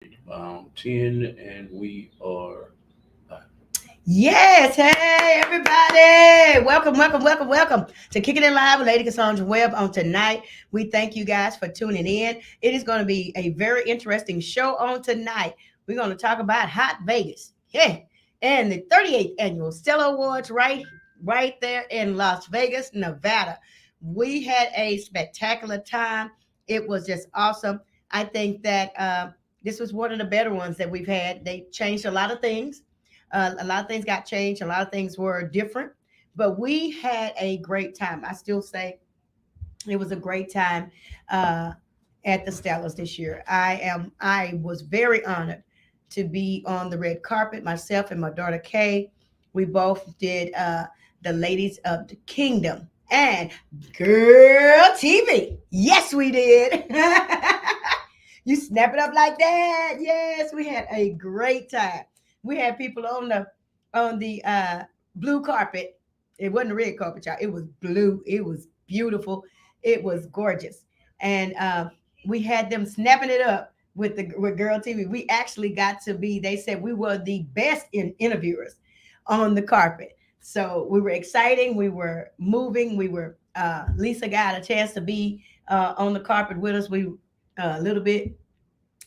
10, and we are Yes, hey everybody. Welcome to Kicking It Live with Lady Cassaundra Webb on tonight. We thank you guys for tuning in. It is going to be a very interesting show on tonight. We're going to talk about Hot Vegas. Yeah. And the 38th annual Stellar Awards right there in Las Vegas, Nevada. We had a spectacular time. It was just awesome. I think that this was one of the better ones that we've had. They changed a lot of things. A lot of things got changed. A lot of things were different, but we had a great time. I still say it was a great time uh, at the Stellas this year. I was very honored to be on the red carpet. Myself and my daughter Kay, we both did the Ladies of the Kingdom and Girl TV. Yes, we did. You snap it up like that. Yes, we had a great time. We had people on the blue carpet. It wasn't a red carpet, y'all. It was blue. It was beautiful. It was gorgeous, and we had them snapping it up with Girl TV. We actually got to be. They said we were the best in interviewers on the carpet. So we were exciting. We were moving. We were. Lisa got a chance to be on the carpet with us. We a little bit.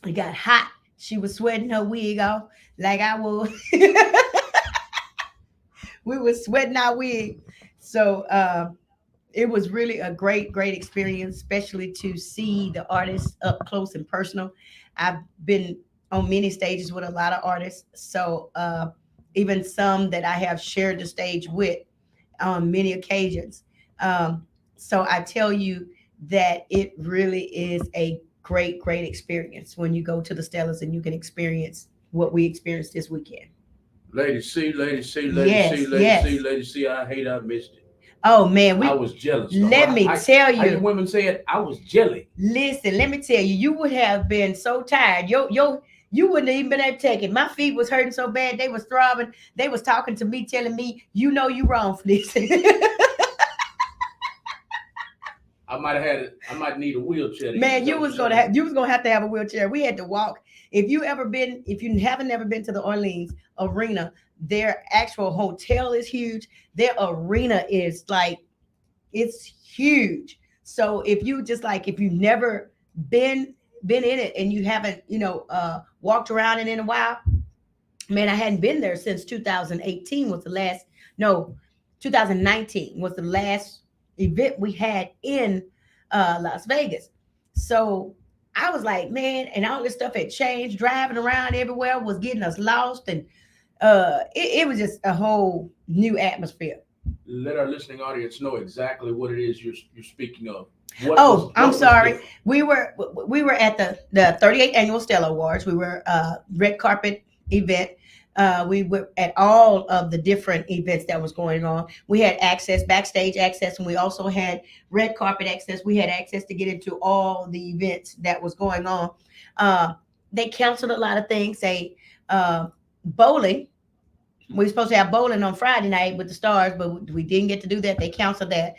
It got hot. She was sweating her wig off like I was. We were sweating our wig. So it was really a great experience, especially to see the artists up close and personal. I've been on many stages with a lot of artists. So even some that I have shared the stage with on many occasions. So I tell you that it really is a great experience when you go to the Stellas and you can experience what we experienced this weekend. Lady C, Lady C, Lady C, Yes, Lady C, yes. Lady C. I hate I missed it. Oh man, I we was jealous though. let me tell How you you. women say it? I was jelly. Listen, let me tell you, you would have been so tired. You wouldn't have even been able to take it. My feet was hurting so bad, they was throbbing. They was talking to me, telling me, you know you wrong for this. I might have had it. I might need a wheelchair to use. Man, Is that what you're saying? you was gonna have to have a wheelchair. We had to walk. If you haven't never been to the Orleans arena, their actual hotel is huge. Their arena is like it's huge. So if you've never been in it and you haven't, walked around it in a while, man, I hadn't been there since 2018 was the last no, 2019 was the last event we had in Las Vegas. So I was like, man, and all this stuff had changed. Driving around everywhere was getting us lost, and it was just a whole new atmosphere. Let our listening audience know exactly what it is you're speaking of. Oh, I'm What was sorry. different? We were at the 38th annual Stella Awards. We were red carpet event. We were at all of the different events that was going on. We had access, backstage access, and we also had red carpet access. We had access to get into all the events that was going on. Uh, they canceled a lot of things. They bowling. We were supposed to have bowling on Friday night with the stars, but we didn't get to do that. They canceled that.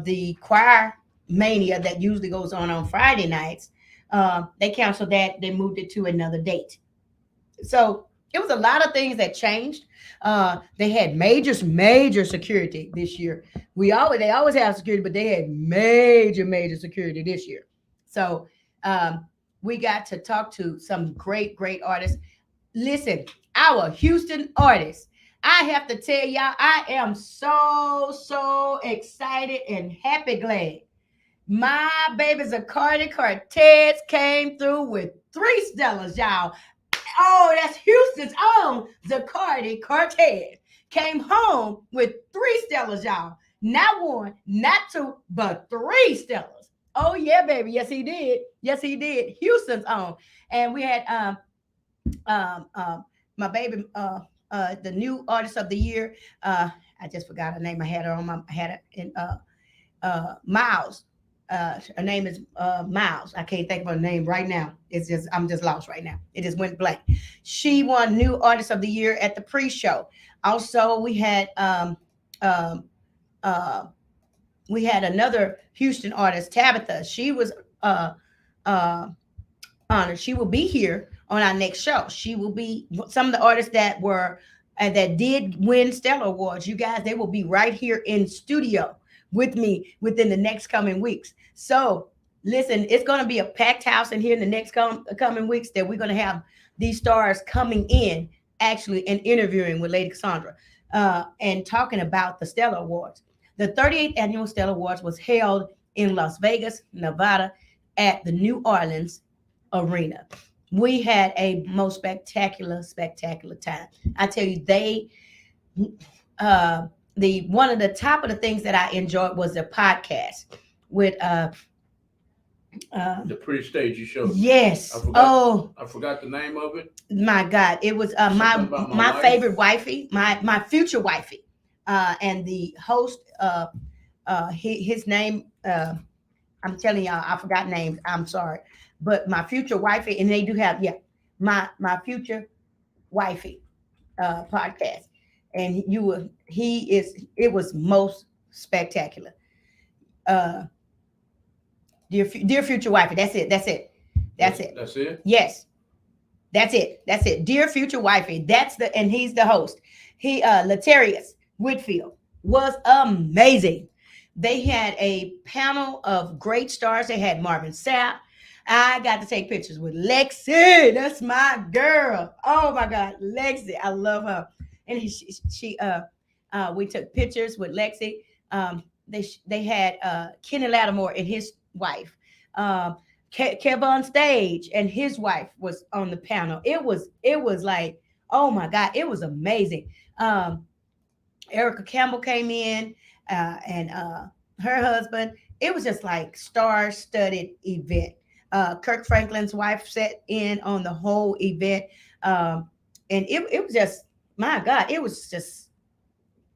The choir mania that usually goes on Friday nights, they canceled that. They moved it to another date. So it was a lot of things that changed. They had major security this year. They always have security, but they had major security this year. So we got to talk to some great artists. Listen, our Houston artists. I have to tell y'all, I am so excited and happy glad. My babies Zacardi Cortez came through with 3 stellars, y'all. Oh, that's Houston's own Zacardi Cortez. Came home with 3 stellars, y'all. Not one, not two, but 3 stellars. Oh yeah, baby. Yes, he did. Yes, he did. Houston's own. And we had my baby the new artist of the year. I just forgot her name. I had it in Miles. Her name is Miles. I can't think of her name right now. I'm just lost right now. It just went blank. She won New Artist of the Year at the pre-show. Also, um, uh, we had another Houston artist, Tabitha. She was uh, honored. She will be here on our next show. She will be some of the artists that were that did win Stellar Awards. You guys, they will be right here in studio with me within the next coming weeks. So listen, it's going to be a packed house in here in the next coming weeks that we're going to have these stars coming in actually and interviewing with Lady Cassaundra and talking about the Stellar Awards. The 38th annual Stellar Awards was held in Las Vegas, Nevada at the New Orleans Arena. We had a most spectacular time. I tell you, the one of the top of the things that I enjoyed was the podcast with the pretty stage you showed. Yes. I forgot the name of it. My God, it was my favorite wifey, my future wifey, and the host. His name. I'm telling y'all, I forgot names. I'm sorry, but my future wifey, and they do have my future wifey podcast, and it was most spectacular. Dear future wifey, that's it. Yes, that's it. Dear future wifey, and he's the host. Latarius Whitfield was amazing. They had a panel of great stars. They had Marvin Sapp. I got to take pictures with Lexi. That's my girl. Oh my God, Lexi, I love her. And we took pictures with Lexi. They had Kenny Lattimore and his wife. Kev on stage and his wife was on the panel. It was like, oh my God, it was amazing. Erica Campbell came in and her husband. It was just like star-studded event. Kirk Franklin's wife sat in on the whole event. And it was just, my God, it was just,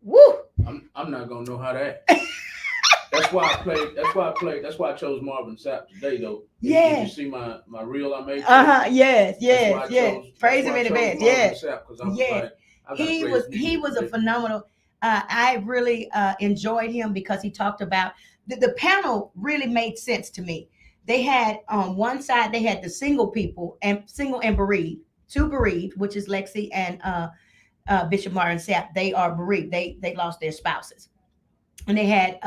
woo. I'm not gonna know how that. That's why I chose Marvin Sapp today, though. Yeah. Did you see my reel I made? Yes. Praise him in advance. Yes. Yes. He was a phenomenal. I really enjoyed him because he talked about the panel really made sense to me. They had on one side, they had the single people and single and bereaved, two bereaved, which is Lexi and Bishop Marvin Sapp. They are bereaved. They lost their spouses. And they had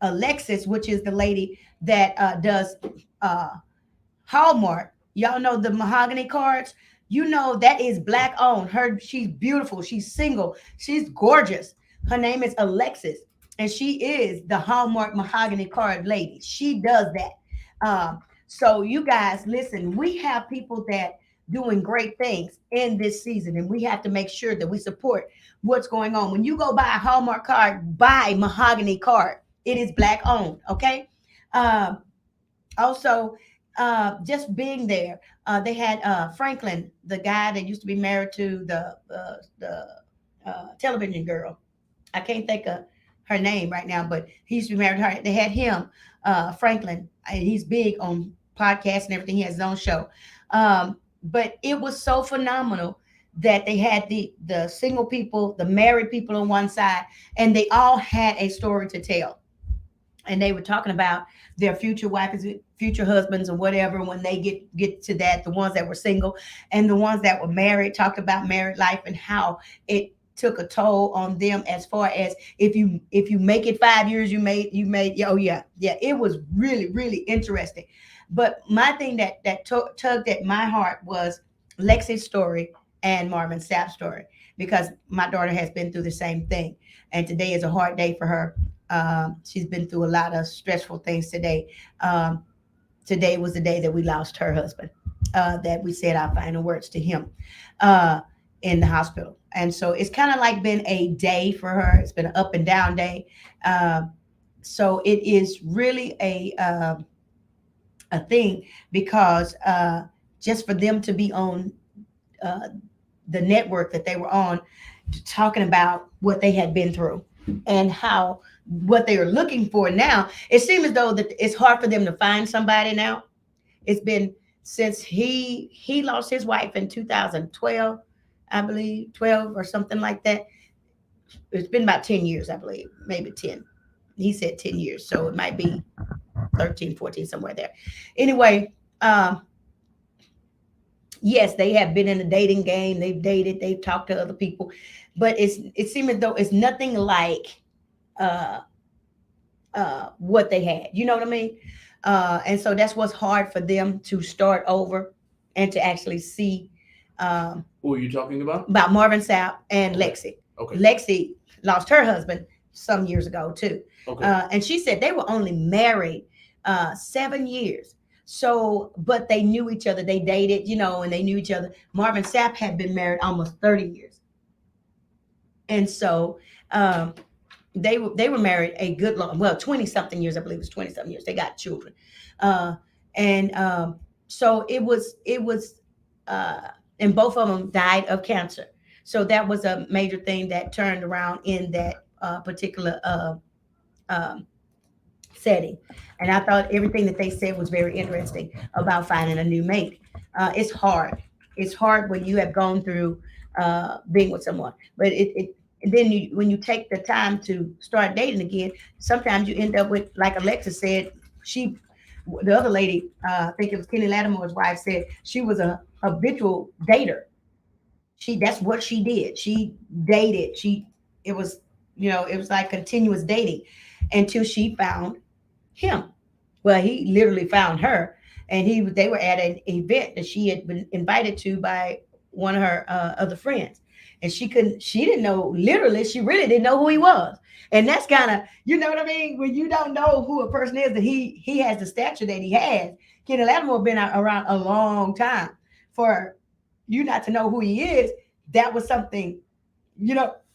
Alexis, which is the lady that does Hallmark. Y'all know the mahogany cards. You know that is Black owned. She's beautiful. She's single. She's gorgeous. Her name is Alexis, and she is the Hallmark mahogany card lady. She does that. So you guys, listen. We have people that doing great things in this season, and we have to make sure that we support what's going on. When you go buy a Hallmark card, buy mahogany card. It is Black owned. Okay. Also, just being there, they had Franklin, the guy that used to be married to the television girl. I can't think of her name right now, but he used to be married to her. They had him, Franklin, and he's big on podcasts and everything. He has his own show. But it was so phenomenal that they had the single people, the married people on one side, and they all had a story to tell. And they were talking about their future wives, future husbands, or whatever. When they get to that, the ones that were single and the ones that were married, talked about married life and how it took a toll on them. As far as if you make it 5 years, you made. Oh yeah. It was really, really interesting. But my thing that tugged at my heart was Lexi's story and Marvin Sapp's story, because my daughter has been through the same thing, and today is a hard day for her. She's been through a lot of stressful things today. Today was the day that we lost her husband, that we said our final words to him in the hospital. And so it's kind of like been a day for her. It's been an up and down day. So it is really a thing, because just for them to be on the network that they were on, talking about what they had been through and what they are looking for now. It seems as though that it's hard for them to find somebody now. It's been since he lost his wife in 2012, I believe, 12 or something like that. It's been about 10 years, I believe, maybe 10. He said 10 years, so it might be 13, 14, somewhere there. Anyway, Yes, they have been in the dating game. They've dated. They've talked to other people, but it seems as though it's nothing like uh, what they had. You know what I mean? And so that's what's hard for them to start over and to actually see Who are you talking about? Marvin Sapp and Okay. Lexi. Okay. Lexi lost her husband some years ago too, Okay. and she said they were only married 7 years. So, but they knew each other. They dated, and they knew each other. Marvin Sapp had been married almost 30 years, and so they were married a good long, well, 20 something years. I believe it was 20 something years. They got children, and so it was and both of them died of cancer. So that was a major thing that turned around in that particular um, setting. And I thought everything that they said was very interesting about finding a new mate. It's hard. It's hard when you have gone through being with someone, but and then when you take the time to start dating again, sometimes you end up with, like Alexa said, she, the other lady, I think it was Kenny Lattimore's wife, said she was a habitual dater. That's what she did. She dated. It was, it was like continuous dating until she found him. Well, he literally found her, and they were at an event that she had been invited to by one of her other friends, and she didn't know, literally, she really didn't know who he was. And that's kind of, you know what I mean, when you don't know who a person is, that he has the stature that he has. Kenny Lattimore been around a long time. For you not to know who he is, that was something,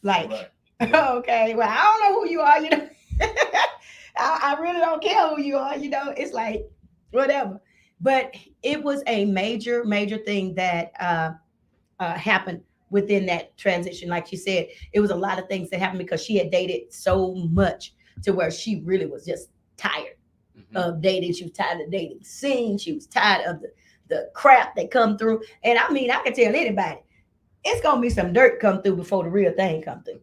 like, Right. okay, well, I don't know who you are, I really don't care who you are, it's like whatever. But it was a major, major thing that happened within that transition. Like you said, it was a lot of things that happened because she had dated so much to where she really was just tired of dating. She was tired of dating scene. She was tired of the crap that come through. And I mean, I can tell anybody, it's gonna be some dirt come through before the real thing come through.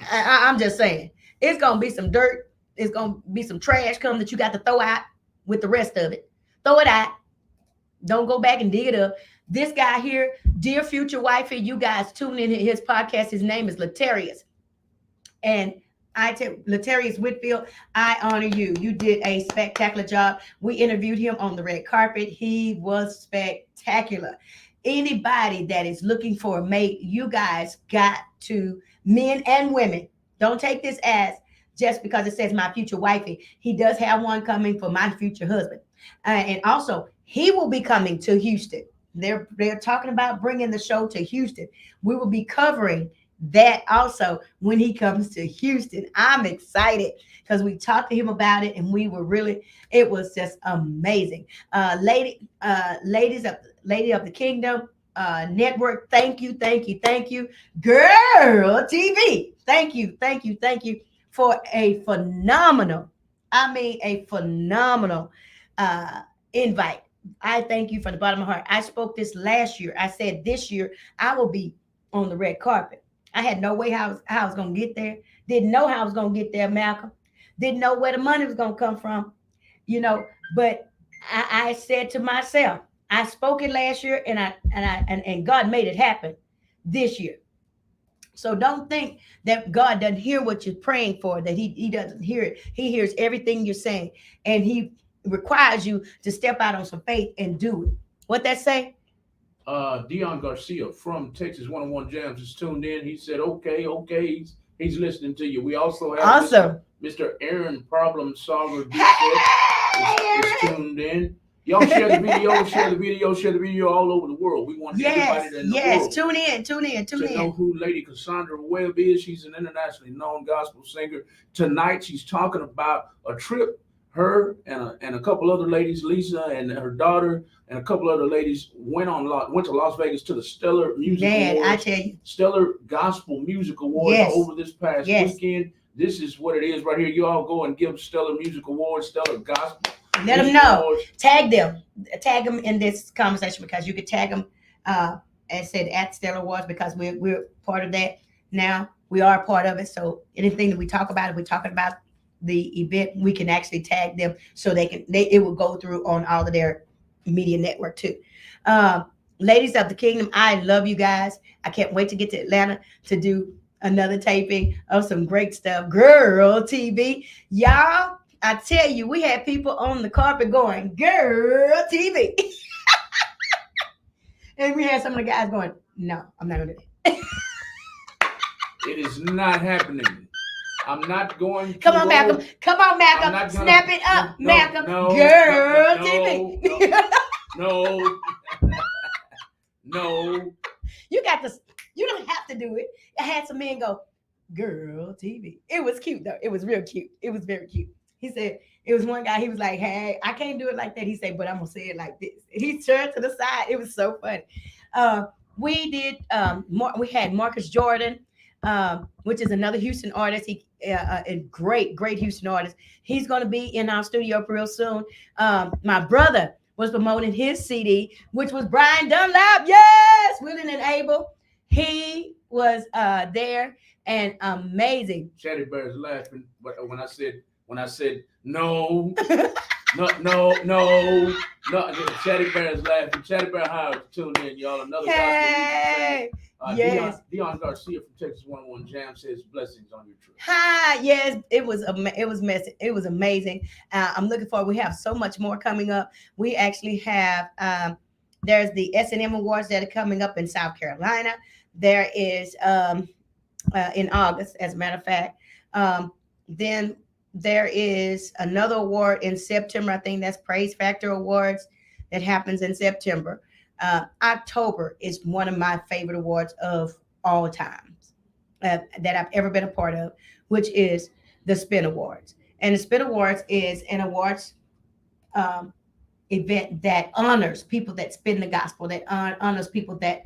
I'm just saying, it's gonna be some dirt. It's gonna be some trash come that you got to throw out with the rest of it. Throw it out. Don't go back and dig it up. This guy here, dear future wifey, you guys tune in his podcast. His name is Latarius. And I tell Latarius Whitfield, I honor you. You did a spectacular job. We interviewed him on the red carpet. He was spectacular. Anybody that is looking for a mate, you guys got to, men and women, don't take this as just because it says my future wifey. He does have one coming for my future husband. And also, he will be coming to Houston. They're talking about bringing the show to Houston. We will be covering that also when he comes to Houston. I'm excited because we talked to him about it, and we were it was just amazing. Lady of the Kingdom Network, thank you, Girl TV. Thank you for a phenomenal, invite. I thank you from the bottom of my heart. I spoke this last year. I said this year I will be on the red carpet. I had no way how I was going to get there. Didn't know how I was going to get there, Malcolm. Didn't know where the money was going to come from, But I said to myself, I spoke it last year, and God made it happen this year. So don't think that God doesn't hear what you're praying for, that he doesn't hear it. He hears everything you're saying, and he requires you to step out on some faith and do it. What that say? Dion Garcia from Texas 101 Jams is tuned in. He said, okay, he's listening to you. We also have Awesome. Mr. Aaron Problem Solver Hey, is tuned in. Y'all share the video all over the world. We want everybody in the world. Tune in. To know who Lady Cassaundra Webb is. She's an internationally known gospel singer. Tonight she's talking about a trip her and a couple other ladies, Lisa and her daughter, and a couple other ladies went to Las Vegas to the Stellar Music Awards. I tell you, Stellar Gospel Music Awards over this past weekend. This is what it is right here. You all go and give Stellar Music Awards, Stellar Gospel. Let them know. Awards. Tag them in this conversation, because you could tag them and said at Stellar Awards, because we're part of that now. We are a part of it. So anything that we talk about, if we're talking about the event, we can actually tag them so it will go through on all of their media network too. Ladies of the Kingdom, I love you guys. I can't wait to get to Atlanta to do another taping of some great stuff. Girl TV. Y'all, I tell you, we had people on the carpet going, Girl TV. And we had some of the guys going, No, I'm not going to do that. It is not happening. I'm not going to. Come on, Malcolm. Come on, Malcolm. Snap it up, Malcolm. Girl TV. No. No. You got to. You don't have to do it. I had some men go, Girl TV. It was cute though. It was real cute. It was very cute. He said, it was one guy, he was like, Hey, I can't do it like that. He said, but I'm gonna say it like this. And he turned to the side. It was so funny. We did we had Marcus Jordan, which is another Houston artist. He a great Houston artist. He's gonna be in our studio real soon. My brother was promoting his CD, which was Brian Dunlap. Yes, willing and able. He was there and amazing. Chatty Bear's laughing, but when I said no, no. Chatty Bear's laughing. Chatty Bear Howard tuned in, y'all. Another Hey, yes. Dion Garcia from Texas 101 Jam says blessings on your trip. Hi, yes, it was messy. It was amazing. I'm looking forward. We have so much more coming up. We actually have there's the S&M Awards that are coming up in South Carolina. There is in August, as a matter of fact. Then there is another award in September. I think that's Praise Factor Awards that happens in September. October is one of my favorite awards of all times that I've ever been a part of, which is the Spin Awards. And the Spin Awards is an awards event that honors people that spin the gospel, that honors people that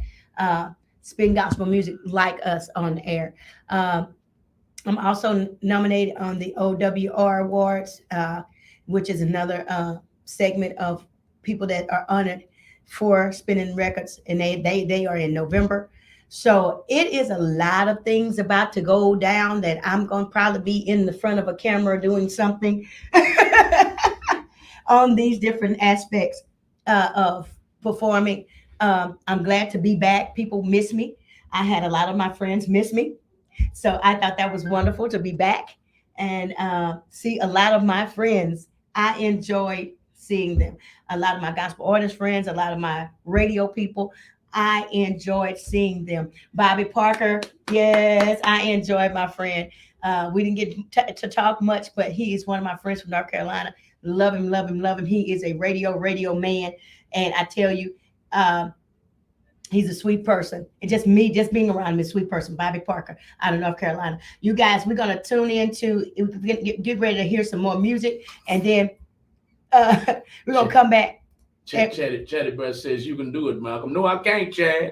spin gospel music like us on the air. I'm also nominated on the OWR Awards, which is another segment of people that are honored for spinning records, and they are in November. So it is a lot of things about to go down that I'm going to probably be in the front of a camera doing something on these different aspects of performing. I'm glad to be back. People miss me. I had a lot of my friends miss me. So I thought that was wonderful to be back and see a lot of my friends. I enjoyed seeing them. A lot of my gospel artist friends, a lot of my radio people. I enjoyed seeing them. Bobby Parker, yes, I enjoyed my friend. We didn't get to talk much, but he is one of my friends from North Carolina. Love him. He is a radio man. And I tell you, he's a sweet person. And just being around him is a sweet person. Bobby Parker out of North Carolina. You guys, we're going to tune into, get ready to hear some more music. And then we're going to come back. Chatty Bear says, you can do it, Malcolm. No, I can't, Chad.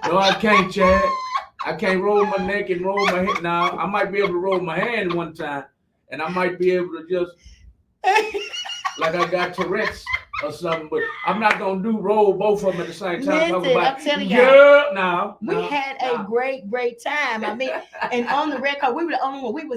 No, I can't, Chad. I can't roll my neck and roll my head. Now, I might be able to roll my hand one time. And I might be able to just, like I got Tourette's or something, but I'm not going to roll both of them at the same time. Listen, I'm telling y'all, we had a great time. I mean, and on the record, we were the only one.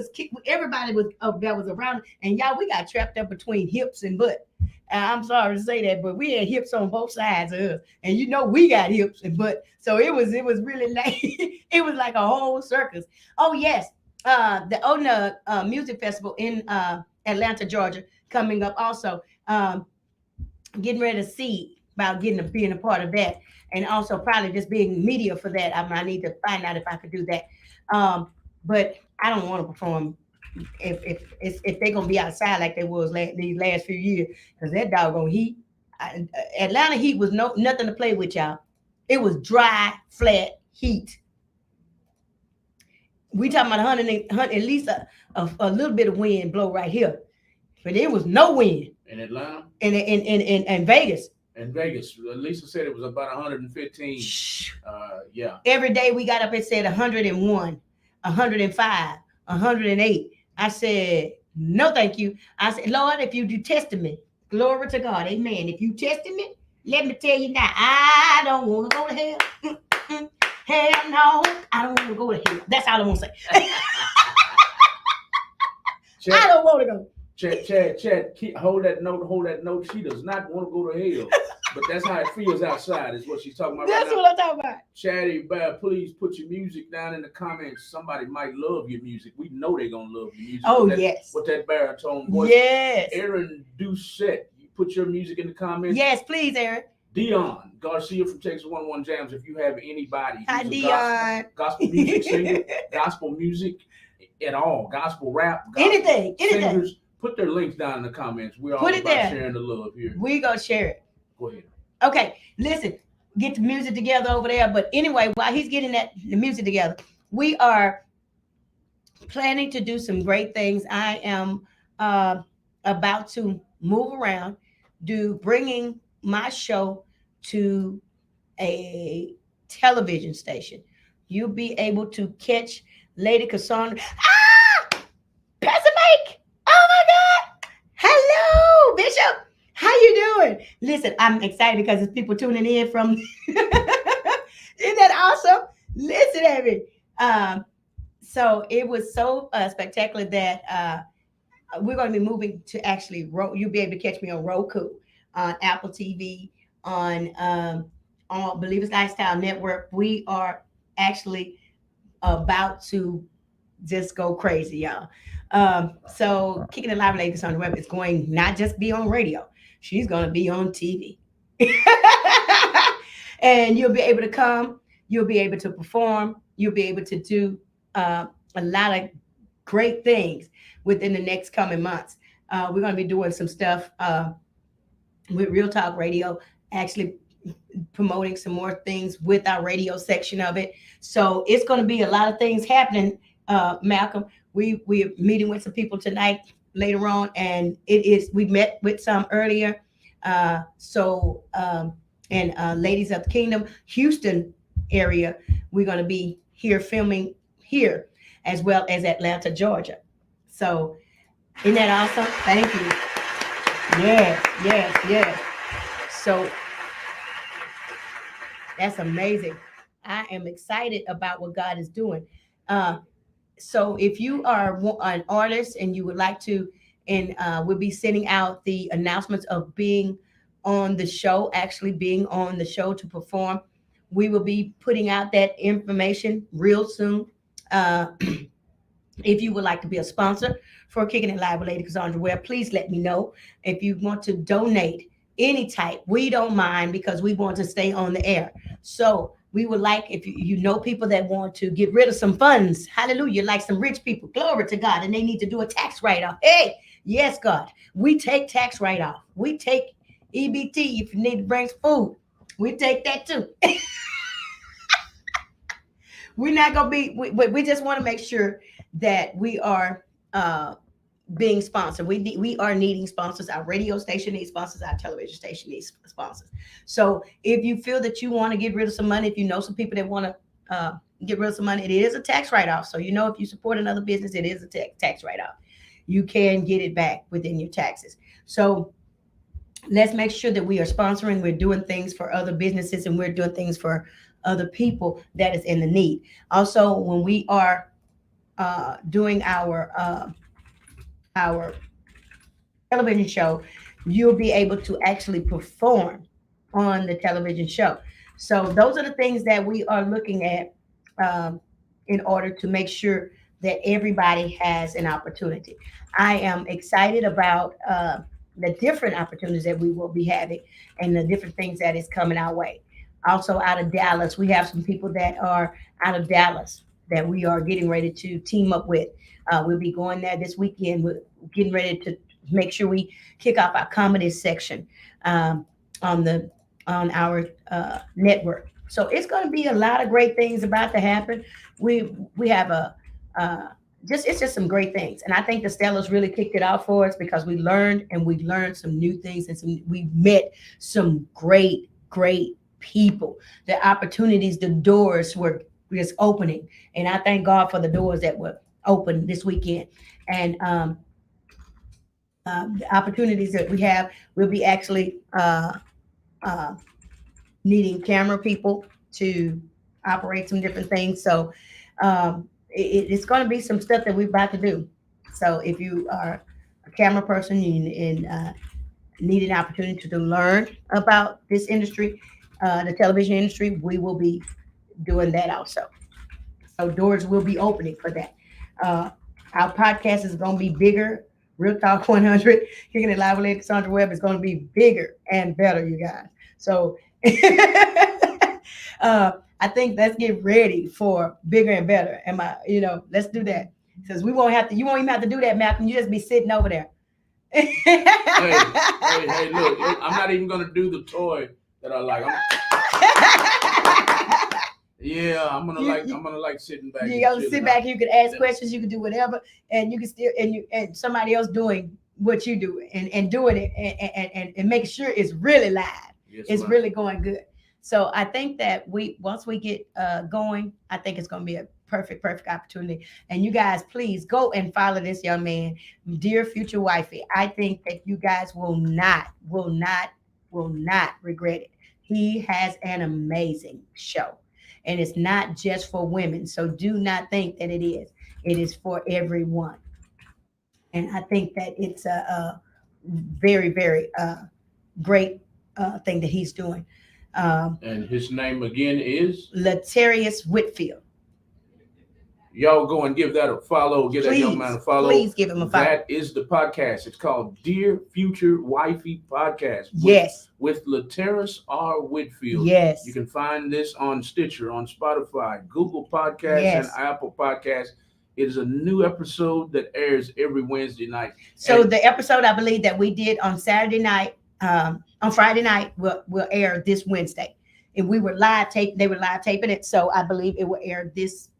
Everybody was that was around, and y'all, we got trapped up between hips and butt. I'm sorry to say that, but we had hips on both sides of us, and you know we got hips and butt. So it was really like it was like a whole circus. Oh yes, the ONA Music Festival in Atlanta, Georgia, coming up also. Getting ready to see about being a part of that, and also probably just being media for that. I need to find out if I could do that. But I don't want to perform if they're gonna be outside like they was these last few years, because that doggone heat. Atlanta heat was nothing to play with, y'all. It was dry, flat heat. We talking about 100 at least a little bit of wind blow right here, but there was no wind. In Atlanta? In Vegas. In Vegas. Lisa said it was about 115. Yeah. Every day we got up and said 101, 105, 108. I said, no, thank you. I said, Lord, if you do testament, glory to God. Amen. If you testament, let me tell you now, I don't want to go to hell. Hell no, I don't want to go to hell. That's all I want to say. I don't want to go. Chad, hold that note. She does not want to go to hell. But that's how it feels outside, is what she's talking about That's right now. what I'm talking about. Chatty Bear, please put your music down in the comments. Somebody might love your music. We know they're gonna love your music. Oh, With that, yes. with that baritone voice. Yes. Aaron Doucette, you put your music in the comments. Yes, please, Aaron. Dion Garcia from Texas 101 Jams. If you have anybody Hi, who's a Dion. gospel music singer, gospel music at all, gospel rap, gospel anything. singers, put their links down in the comments. We're all Put it about there. sharing the love here. We gonna share it. Go ahead. Okay, listen, get the music together over there. But anyway, while he's getting the music together, we are planning to do some great things. I am about to move around, bringing my show to a television station. You'll be able to catch Lady Cassaundra. Pastor Mike! Oh my God! Hello, Bishop! How you doing? Listen, I'm excited because there's people tuning in from. Isn't that awesome? Listen at me. So it was so spectacular that we're going to be moving to actually. You'll be able to catch me on Roku, on Apple TV, on Believers Lifestyle Network. We are actually about to just go crazy, y'all. So Kicking It Live with Lady Cassaundra Webb is going not just be on radio. She's going to be on TV. And you'll be able to come. You'll be able to perform. You'll be able to do a lot of great things within the next coming months. We're going to be doing some stuff with Real Talk Radio, actually promoting some more things with our radio section of it. So it's going to be a lot of things happening, Malcolm. We're meeting with some people tonight later on, and we met with some earlier. Ladies of the Kingdom, Houston area, we're going to be here filming here, as well as Atlanta, Georgia. So isn't that awesome? Thank you. Yes. So that's amazing. I am excited about what God is doing. So if you are an artist and you would like to, and we'll be sending out the announcements of being on the show, actually being on the show to perform. We will be putting out that information real soon. If you would like to be a sponsor for Kicking It Live with Lady Cassaundra Webb, please let me know. If you want to donate any type, we don't mind, because we want to stay on the air. So we would like, if you know people that want to get rid of some funds, hallelujah, like some rich people, glory to God, and they need to do a tax write-off. Hey, yes, God, we take tax write-off. We take EBT if you need to bring some food. We take that too. We're not going to be, we just want to make sure that we are being sponsored. We are needing sponsors. Our radio station needs sponsors. Our television station needs sponsors. So if you feel that you want to get rid of some money, if you know some people that want to get rid of some money, it is a tax write-off. So, if you support another business, it is a tax write-off. You can get it back within your taxes. So let's make sure that we are sponsoring. We're doing things for other businesses, and we're doing things for other people that is in the need. Also, when we are doing our television show, you'll be able to actually perform on the television show. So those are the things that we are looking at in order to make sure that everybody has an opportunity. I am excited about the different opportunities that we will be having and the different things that is coming our way. Also out of Dallas, we have some people that are out of Dallas that we are getting ready to team up with. We'll be going there this weekend. We're getting ready to make sure we kick off our comedy section on our network. So it's going to be a lot of great things about to happen. We have it's just some great things, and I think the Stellas really kicked it off for us, because we learned some new things, and we met some great people. The opportunities, the doors were just opening, and I thank God for the doors that were open this weekend. And the opportunities that we have, we'll be actually needing camera people to operate some different things. So it's going to be some stuff that we're about to do. So if you are a camera person and need an opportunity to learn about this industry, the television industry, we will be doing that also. So doors will be opening for that. Uh, our podcast is going to be bigger. Real Talk 100, Kicking It Live with Lady Cassaundra Webb is going to be bigger and better, you guys. So I think let's get ready for bigger and better. Let's do that. Because we won't have to, you won't even have to do that, Malcolm. You just be sitting over there. Hey, look, I'm not even gonna do the toy that I like. I'm gonna like sitting back. You gotta sit back. You can ask questions. You can do whatever, and you can still and somebody else doing what you do and doing it and making sure it's really live. Yes, it's ma'am. really going good. So I think that once we get going, I think it's gonna be a perfect opportunity. And you guys, please go and follow this young man, dear future wifey. I think that you guys will not regret it. He has an amazing show. And it's not just for women. So do not think that it is. It is for everyone. And I think that it's a very, very great thing that he's doing. And his name again is Latarius Whitfield. Y'all go and give that a follow. Give that young man a follow. Please give him a follow. That is the podcast. It's called Dear Future Wifey Podcast. Yes. With Latarius R. Whitfield. Yes. You can find this on Stitcher, on Spotify, Google Podcasts, Yes. and Apple Podcasts. It is a new episode that airs every Wednesday night. So the episode I believe that we did on Saturday night, on Friday night, will air this Wednesday. And we were live taping. They were live taping it. So I believe it will air this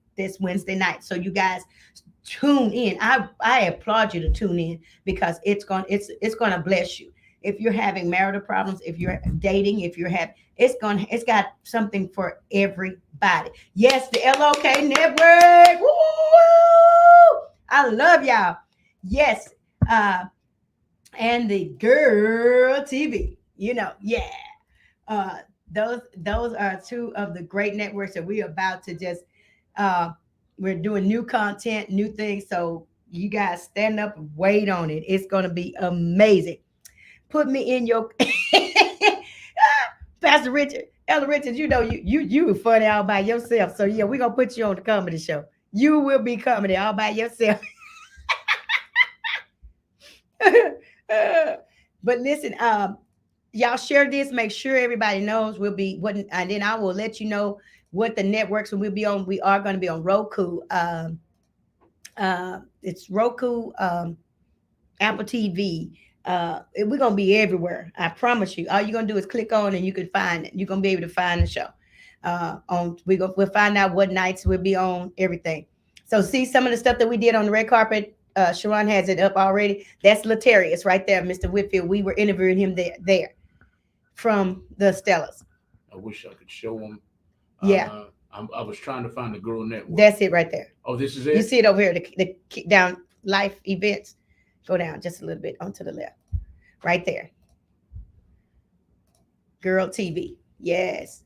Wednesday night. So you guys tune in. I applaud you to tune in because it's gonna bless you. If you're having marital problems, if you're dating, it's got something for everybody. Yes, the LOK Network. Woo! I love y'all. Yes. And the Girl TV, those are two of the great networks that we're about to just we're doing new content, new things. So you guys stand up and wait on it. It's gonna be amazing. Put me in your Pastor Richard, Elder Richard, you were funny all by yourself. So yeah, we're gonna put you on the comedy show. You will be comedy all by yourself. But listen, y'all share this. Make sure everybody knows and then I will let you know what the networks we'll be on. We are going to be on Roku. It's Roku, Apple TV. We're going to be everywhere. I promise you. All you're going to do is click on and you can find it. You're going to be able to find the show. We'll find out what nights we'll be on, everything. So see some of the stuff that we did on the red carpet. Sharon has it up already. That's Latarius right there, Mr. Whitfield. We were interviewing him there from the Stellas. I wish I could show him. Yeah. I was trying to find the Girl Network. That's it right there. Oh, this is it? You see it over here, the kick down life events. Go down just a little bit onto the left. Right there. Girl TV. Yes.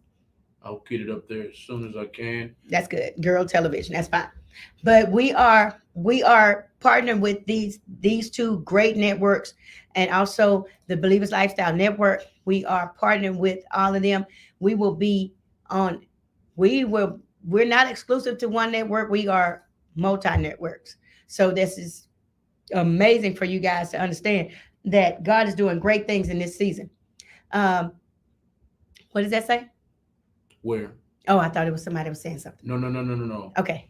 I'll get it up there as soon as I can. That's good. Girl television. That's fine. But we are partnering with these two great networks and also the Believers Lifestyle Network. We are partnering with all of them. We will be on. We're not exclusive to one network. We are multi-networks. So this is amazing for you guys to understand that God is doing great things in this season. What does that say? Where? Oh, I thought it was somebody was saying something. No. Okay.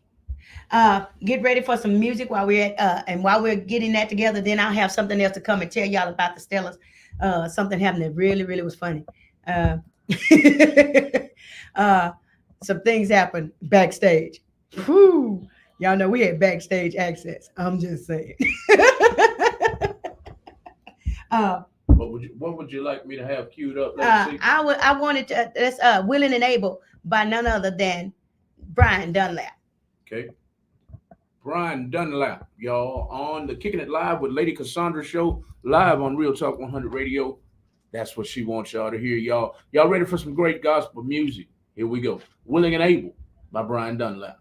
Get ready for some music while we're getting that together. Then I'll have something else to come and tell y'all about the Stellas. Something happened that really, really was funny. Some things happened backstage. Whew. Y'all know we had backstage access. I'm just saying. What would you like me to have queued up? I wanted to. That's Willing and Able by none other than Brian Dunlap. Okay. Brian Dunlap, y'all, on the Kicking It Live with Lady Cassaundra show, live on Real Talk 100 Radio. That's what she wants y'all to hear, y'all. Y'all ready for some great gospel music? Here we go. Willing and Able by Brian Dunlap.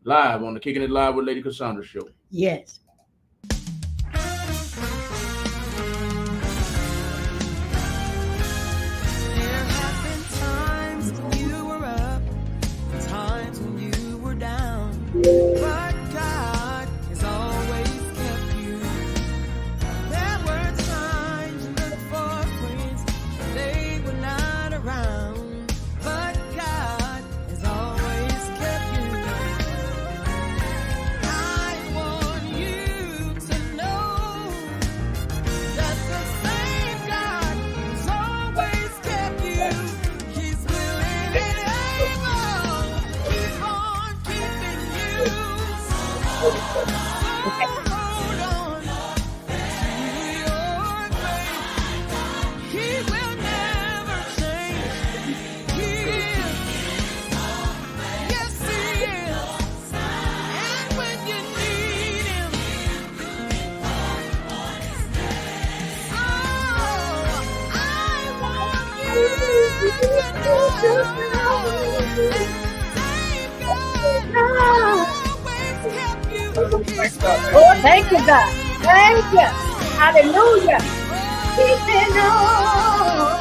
Live on the Kicking It Live with Lady Cassaundra show. Yes. Thank you, God. Thank you. Hallelujah. Keeping on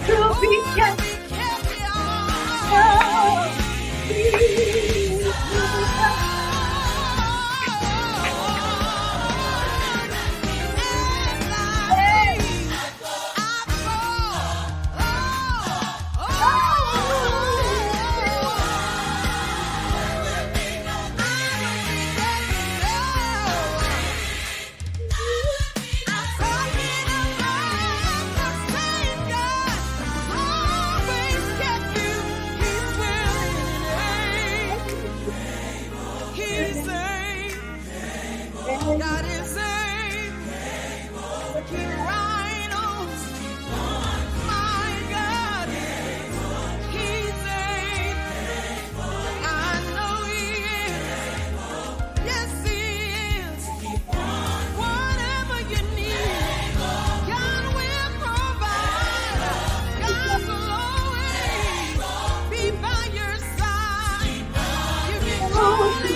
to be kept. God is able. Keep right on. My God, He's able. I know He is. Yes, He is. Whatever you need, God will provide. God will always be by your side. You can call Him.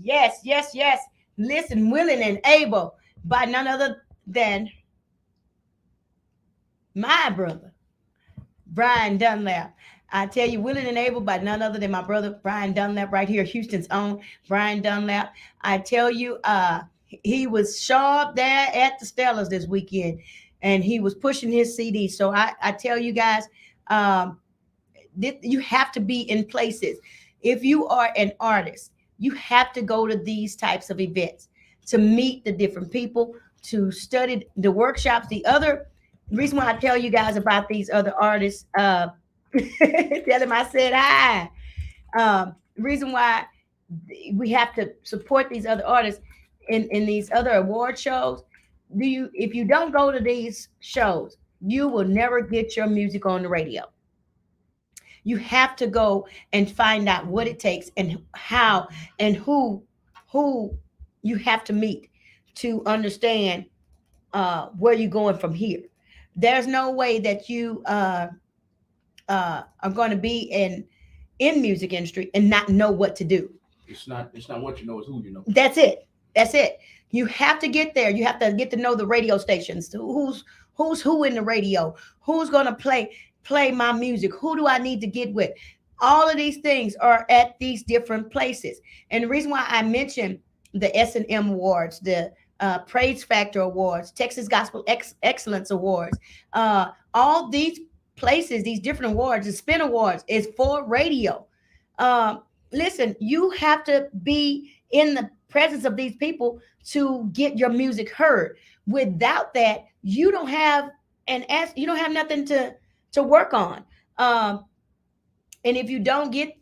Yes, yes, yes. Listen, willing and able by none other than my brother, Brian Dunlap. I tell you, willing and able by none other than my brother, Brian Dunlap, right here, Houston's own Brian Dunlap. I tell you, he was sharp there at the Stellars this weekend, and he was pushing his CD. So I tell you guys, you have to be in places. If you are an artist, you have to go to these types of events to meet the different people, to study the workshops. The other reason why I tell you guys about these other artists, tell them I said hi. Reason why we have to support these other artists in these other award shows. If you don't go to these shows, you will never get your music on the radio. You have to go and find out what it takes and how and who you have to meet to understand where you're going from here. There's no way that you are going to be in music industry and not know what to do. It's not what you know, it's who you know. That's it. That's it. You have to get there. You have to get to know the radio stations. Who's who in the radio? Who's going to play my music? Who do I need to get with? All of these things are at these different places. And the reason why I mentioned the S&M Awards, the Praise Factor Awards, Texas Gospel Excellence Awards, all these places, these different awards, the Spin Awards is for radio. Listen, you have to be in the presence of these people to get your music heard. Without that, you don't have nothing to work on. And if you don't get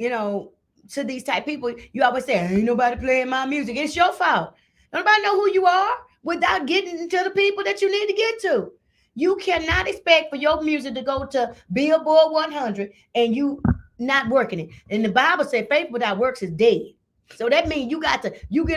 to these type people, you always say, ain't nobody playing my music. It's your fault. Nobody know who you are without getting to the people that you need to get to. You cannot expect for your music to go to Billboard 100 and you not working it. And the Bible said faith without works is dead. So that means you get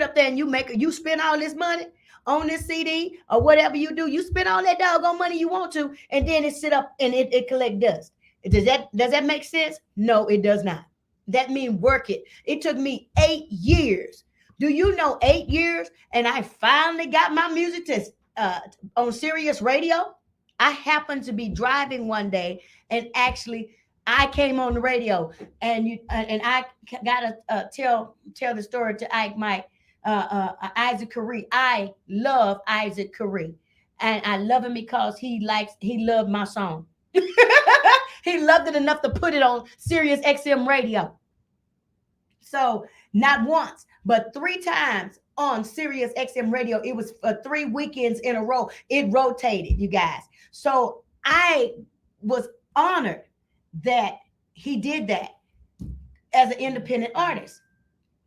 up there and you spend all this money on this CD or whatever you do. You spend all that doggone money you want to, and then it sit up and it collect dust. Does that make sense? No, it does not. That means work it. It took me 8 years. Do you know 8 years? And I finally got my music to on Sirius Radio. I happened to be driving one day, and actually, I came on the radio, and I gotta tell the story to Isaac Curry. I love Isaac Curry, and I love him because he loved my song. He loved it enough to put it on Sirius XM Radio. So not once, but 3 times on Sirius XM Radio. It was 3 weekends in a row. It rotated, you guys. So I was honored that he did that as an independent artist.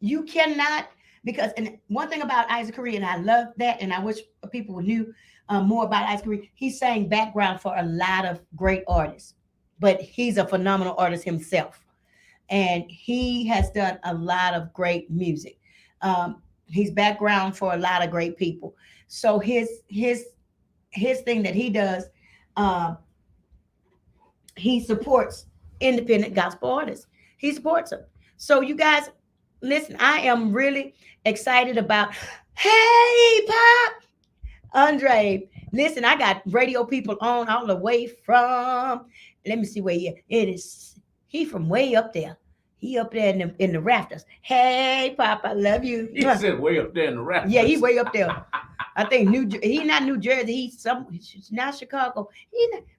You cannot, because, and one thing about Isaac Curry, and I love that, and I wish people knew more about Isaac Curry. He sang background for a lot of great artists, but he's a phenomenal artist himself. And he has done a lot of great music. He's background for a lot of great people. So his thing that he does, he supports independent gospel artists. He supports them. So you guys, listen, I am really excited about, hey, Pop, Andre, listen, I got radio people on all the way from, let me see where he is. He from way up there. He up there in the rafters. Hey, Pop, I love you. He said way up there in the rafters. Yeah, he's way up there. I think he's not New Jersey. He's not Chicago.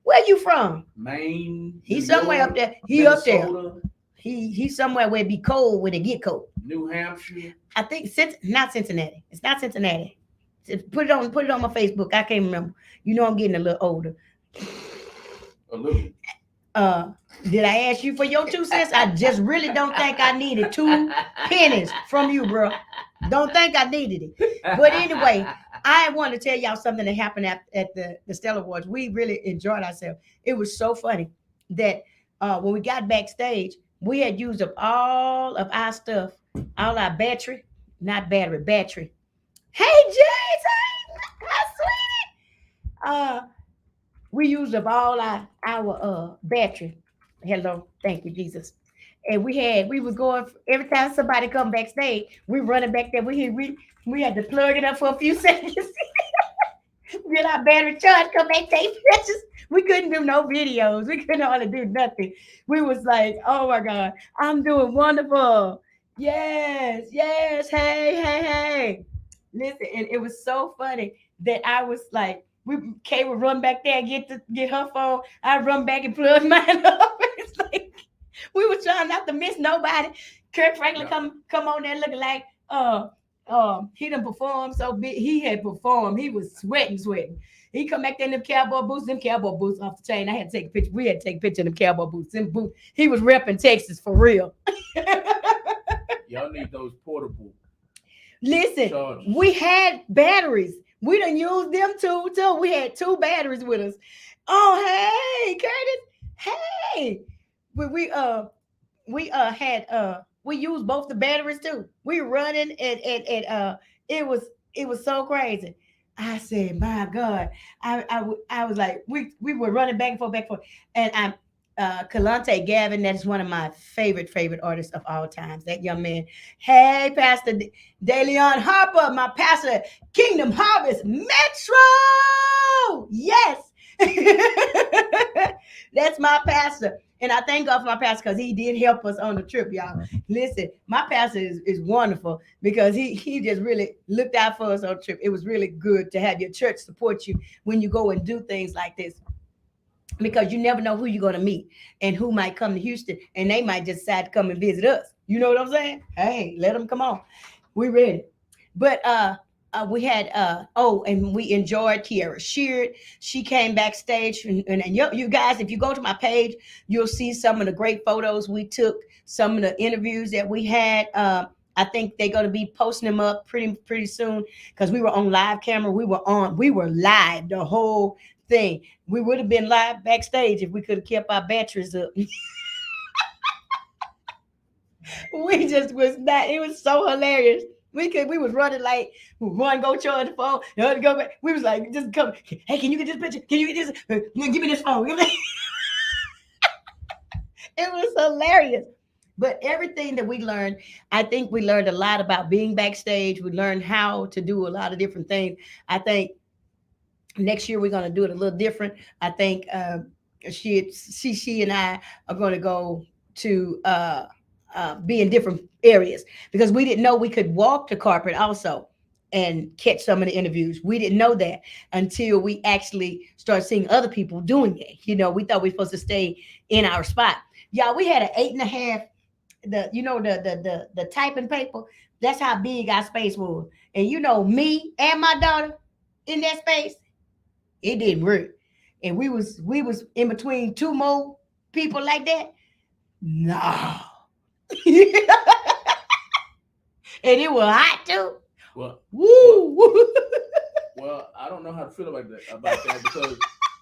Where you from? Maine. He's somewhere up there. He Minnesota, up there. He's somewhere where it be cold when it get cold. New Hampshire. I think not Cincinnati. It's not Cincinnati. Put it on my Facebook. I can't remember. You know I'm getting a little older. A little. Did I ask you for your 2 cents? I just really don't think I needed 2 pennies from you, bro. Don't think I needed it. But anyway, I want to tell y'all something that happened at the Stellar Awards. We really enjoyed ourselves. It was so funny that when we got backstage, we had used up all of our stuff, all our battery. Hey, Jason, how sweet. We used up all our battery. Hello, thank you, Jesus. And we was going every time somebody come backstage, we running back there. We had to plug it up for a few seconds. Get our battery charged, come back, take pictures. We couldn't do no videos. We couldn't hardly do nothing. We was like, oh my God, I'm doing wonderful. Yes, hey. Listen, and it was so funny that I was like, Kay would run back there and get her phone. I'd run back and plug mine up. It's like we were trying not to miss nobody. Kirk Franklin come on there looking like he done performed so big. He had performed. He was sweating. He come back there in them cowboy boots off the chain. I had to take a picture. We had to take a picture of them cowboy boots. He was repping Texas for real. Y'all need those portable. Listen, chargers. We had batteries. We done used them too. We had 2 batteries with us. Oh, hey, Curtis. Hey. We used both the batteries too. We running and it was so crazy. I said, my God. I was like, we were running back and forth. And Kalante Gavin, that is one of my favorite artists of all times. That young man. Hey, Pastor DeLeon Harper, my pastor, Kingdom Harvest Metro. Yes. That's my pastor. And I thank God for my pastor because he did help us on the trip, y'all. Listen, my pastor is wonderful because he just really looked out for us on the trip. It was really good to have your church support you when you go and do things like this. Because you never know who you're going to meet and who might come to Houston and they might just decide to come and visit us. You know what I'm saying? Hey, let them come on. We're ready. But we had, and we enjoyed Kiara Sheard. She came backstage and you guys, if you go to my page, you'll see some of the great photos we took, some of the interviews that we had. I think they're going to be posting them up pretty soon because we were on live camera. We were live the whole thing. We would have been live backstage if we could have kept our batteries up. We just was not. It was so hilarious. We was running like one go charge the phone, the other go back. We was like, just come. Hey, can you get this picture? Can you get this? Give me this phone. It was hilarious. But everything that we learned, I think we learned a lot about being backstage. We learned how to do a lot of different things. I think next year we're going to do it a little different. I think she and I are going to go to be in different areas because we didn't know we could walk the carpet also and catch some of the interviews. We didn't know that until we actually started seeing other people doing it. You know, we thought we were supposed to stay in our spot. Y'all, we had an 8.5, the you know the typing paper. That's how big our space was. And you know, me and my daughter in that space, it didn't work. And we was in between two more people like that. No. And it was hot too. Well, Woo! well, I don't know how to feel about that because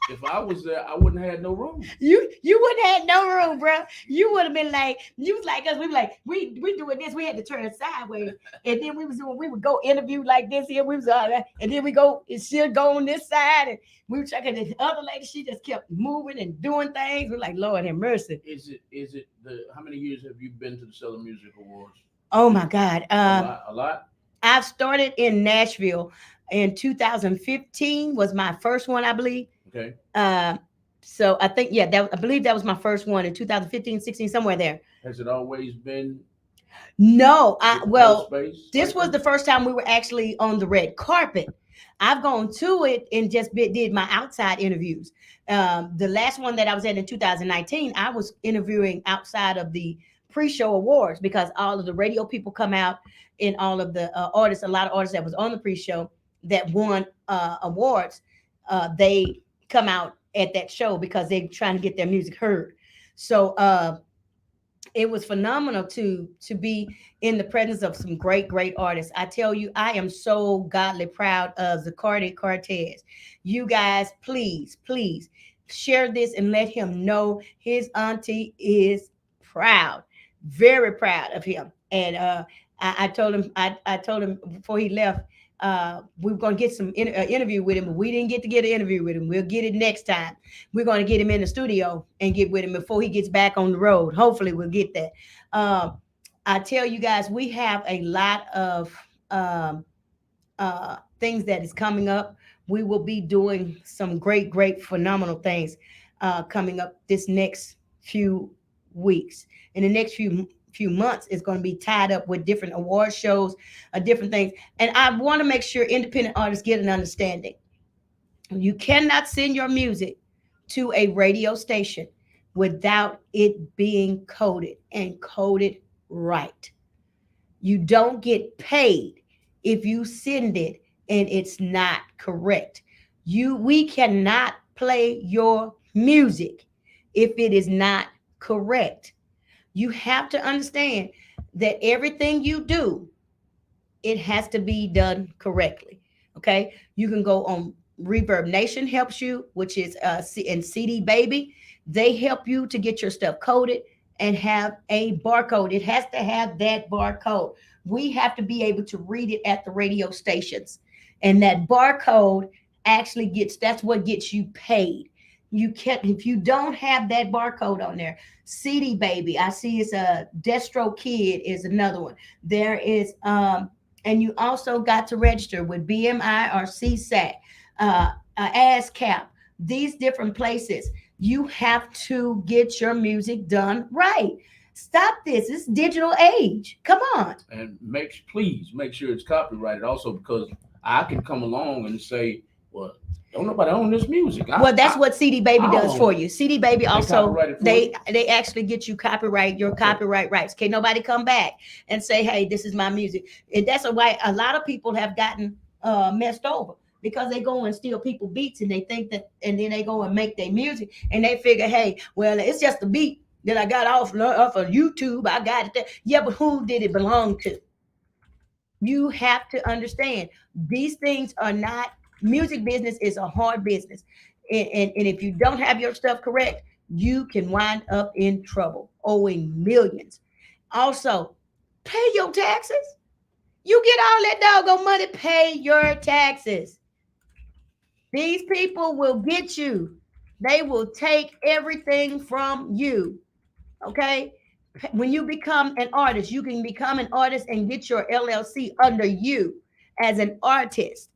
if I was there, I wouldn't have had no room. You wouldn't have had no room, bro. You would have been like, you was like us. We were like, we doing this. We had to turn sideways, and then we would go interview like this here. We was and then we go and she'll go on this side, and we were checking the other lady. She just kept moving and doing things. We're like, Lord have mercy. Is it the how many years have you been to the Southern Music Awards? Oh my God. A lot. I've started in Nashville in 2015 was my first one, I believe. Okay. So I think, I believe that was my first one in 2015, 16, somewhere there. Has it always been? No, this like was the first time we were actually on the red carpet. I've gone to it and just did my outside interviews. The last one that I was at in 2019, I was interviewing outside of the pre-show awards because all of the radio people come out and all of the artists, a lot of artists that was on the pre-show that won awards, they come out at that show because they're trying to get their music heard. So it was phenomenal to be in the presence of some great artists. I tell you, I am so godly proud of Zacardi Cortez. You guys, please share this and let him know his auntie is proud, very proud of him. And I told him before he left, we were going to get some interview with him, but we didn't get to get an interview with him. We'll get it next time. We're going to get him in the studio and get with him before he gets back on the road. Hopefully we'll get that. I tell you guys, we have a lot of things that is coming up. We will be doing some great, phenomenal things coming up this next few weeks. In the next few months is going to be tied up with different award shows, different things. And I want to make sure independent artists get an understanding. You cannot send your music to a radio station without it being coded and coded right. You don't get paid if you send it and it's not correct. We cannot play your music if it is not correct. You have to understand that everything you do, it has to be done correctly. Okay. You can go on Reverb Nation helps you, which is and CD Baby. They help you to get your stuff coded and have a barcode. It has to have that barcode. We have to be able to read it at the radio stations. And that barcode actually that's what gets you paid. You can't, if you don't have that barcode on there. CD Baby, I see it's a Destro Kid is another one. There is, and you also got to register with BMI or CSAC, ASCAP, these different places. You have to get your music done right. Stop this. It's digital age. Come on. And please make sure it's copyrighted also, because I can come along and say, well, don't nobody own this music. That's what CD Baby does for you. CD Baby also, they actually get you your copyright rights. Can't nobody come back and say, hey, this is my music. And that's why a lot of people have gotten messed over, because they go and steal people beats and they think that, and then they go and make their music and they figure, hey, well, it's just a beat that I got off of YouTube. I got it there. Yeah, but who did it belong to? You have to understand, these things are not, music business is a hard business. And if you don't have your stuff correct, you can wind up in trouble, owing millions. Also, pay your taxes. You get all that doggone money, pay your taxes. These people will get you. They will take everything from you. Okay? When you become an artist, you can become an artist and get your LLC under you as an artist.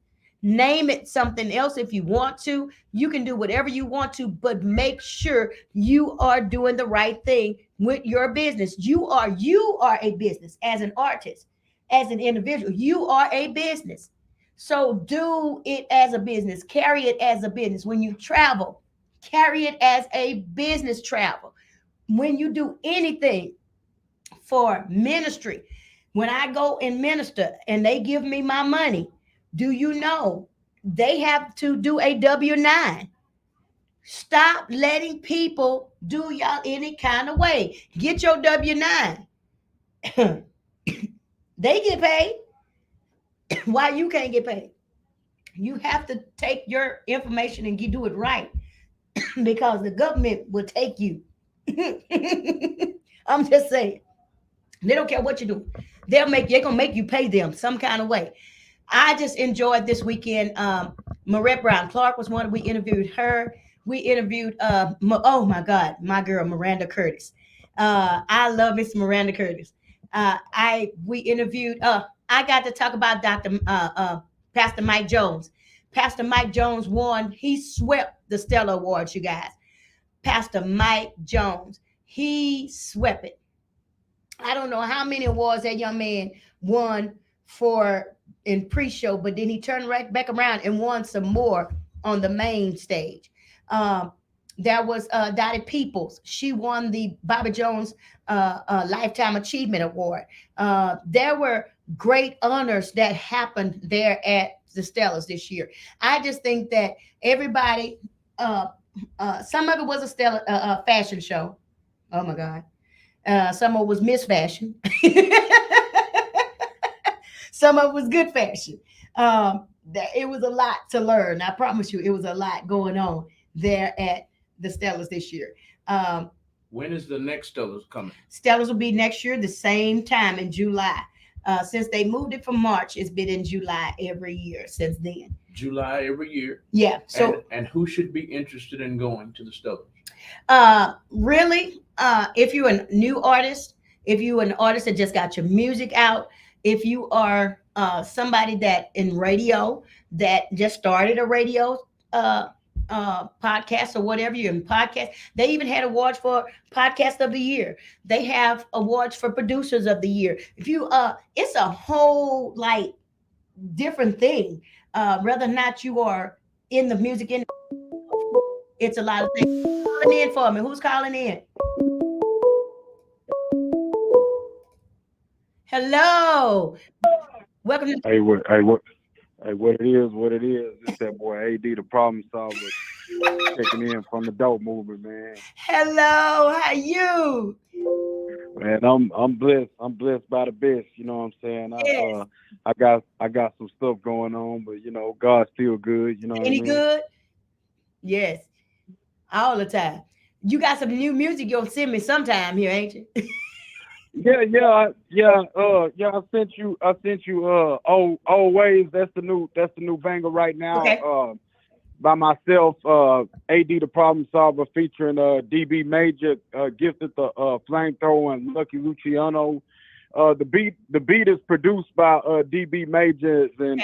Name it something else if you want to. You can do whatever you want to, but make sure you are doing the right thing with your business. You are a business as an artist, as an individual. You are a business. So do it as a business. Carry it as a business. When you travel, carry it as a business travel. When you do anything for ministry, when I go and minister and they give me my money, do you know they have to do a W-9? Stop letting people do y'all any kind of way. Get your W-9. They get paid. Why you can't get paid? You have to take your information and do it right because the government will take you. I'm just saying. They don't care what you do. They're gonna make you pay them some kind of way. I just enjoyed this weekend. Marette Brown Clark was one. We interviewed her. We interviewed oh my God, my girl Miranda Curtis. I love Miss Miranda Curtis. We interviewed I got to talk about Dr. Pastor Mike Jones. Pastor Mike Jones won. He swept the Stella Awards, you guys. Pastor Mike Jones. He swept it. I don't know how many awards that young man won for in pre-show, but then he turned right back around and won some more on the main stage. There was Dottie Peoples. She won the Bobby Jones Lifetime Achievement Award. There were great honors that happened there at the Stellas this year. I just think that everybody, some of it was a Stella fashion show. Oh my God. Some of it was Miss Fashion. Some of it was good fashion. It was a lot to learn. I promise you, it was a lot going on there at the Stellas this year. When is the next Stellas coming? Stellas will be next year, the same time in July. Since they moved it from March, it's been in July every year since then. July every year. Yeah. So and who should be interested in going to the Stellas? Really, if you're a new artist, if you're an artist that just got your music out, if you are somebody that in radio that just started a radio podcast or whatever, you're in podcast. They even had awards for podcast of the year. They have awards for producers of the year. If you it's a whole like different thing. Whether or not you are in the music industry, it's a lot of things. Calling in for me. Who's calling in? Hello. Welcome to what it is. It's that boy AD, the problem solver, checking in from the dope movement, man. Hello, how you? Man, I'm blessed. I'm blessed by the best. You know what I'm saying? Yes. I got some stuff going on, but you know, God's still good. You know what I Any mean? good? Yes, all the time. You got some new music you'll send me sometime here, ain't you? Yeah. I sent you. Always. That's the new banger right now. Okay. By myself, AD the Problem Solver, featuring DB Major, Gifted the Flamethrower, and Lucky Luciano. The beat is produced by DB Major, and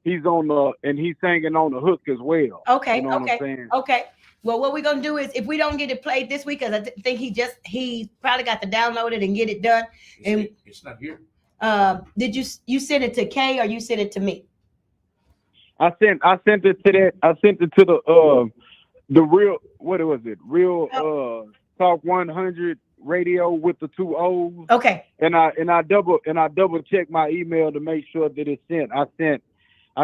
he's singing on the hook as well. Okay. You know what I'm saying? Okay. Well, what we're gonna do is, if we don't get it played this week, because I think he probably got to download it and get it done. And it's not here. Did you send it to Kay or you sent it to me? I sent it to that. I sent it to the real. What was it? Real Talk 100 radio with the 2 O's. Okay. And I double checked my email to make sure that it's sent. I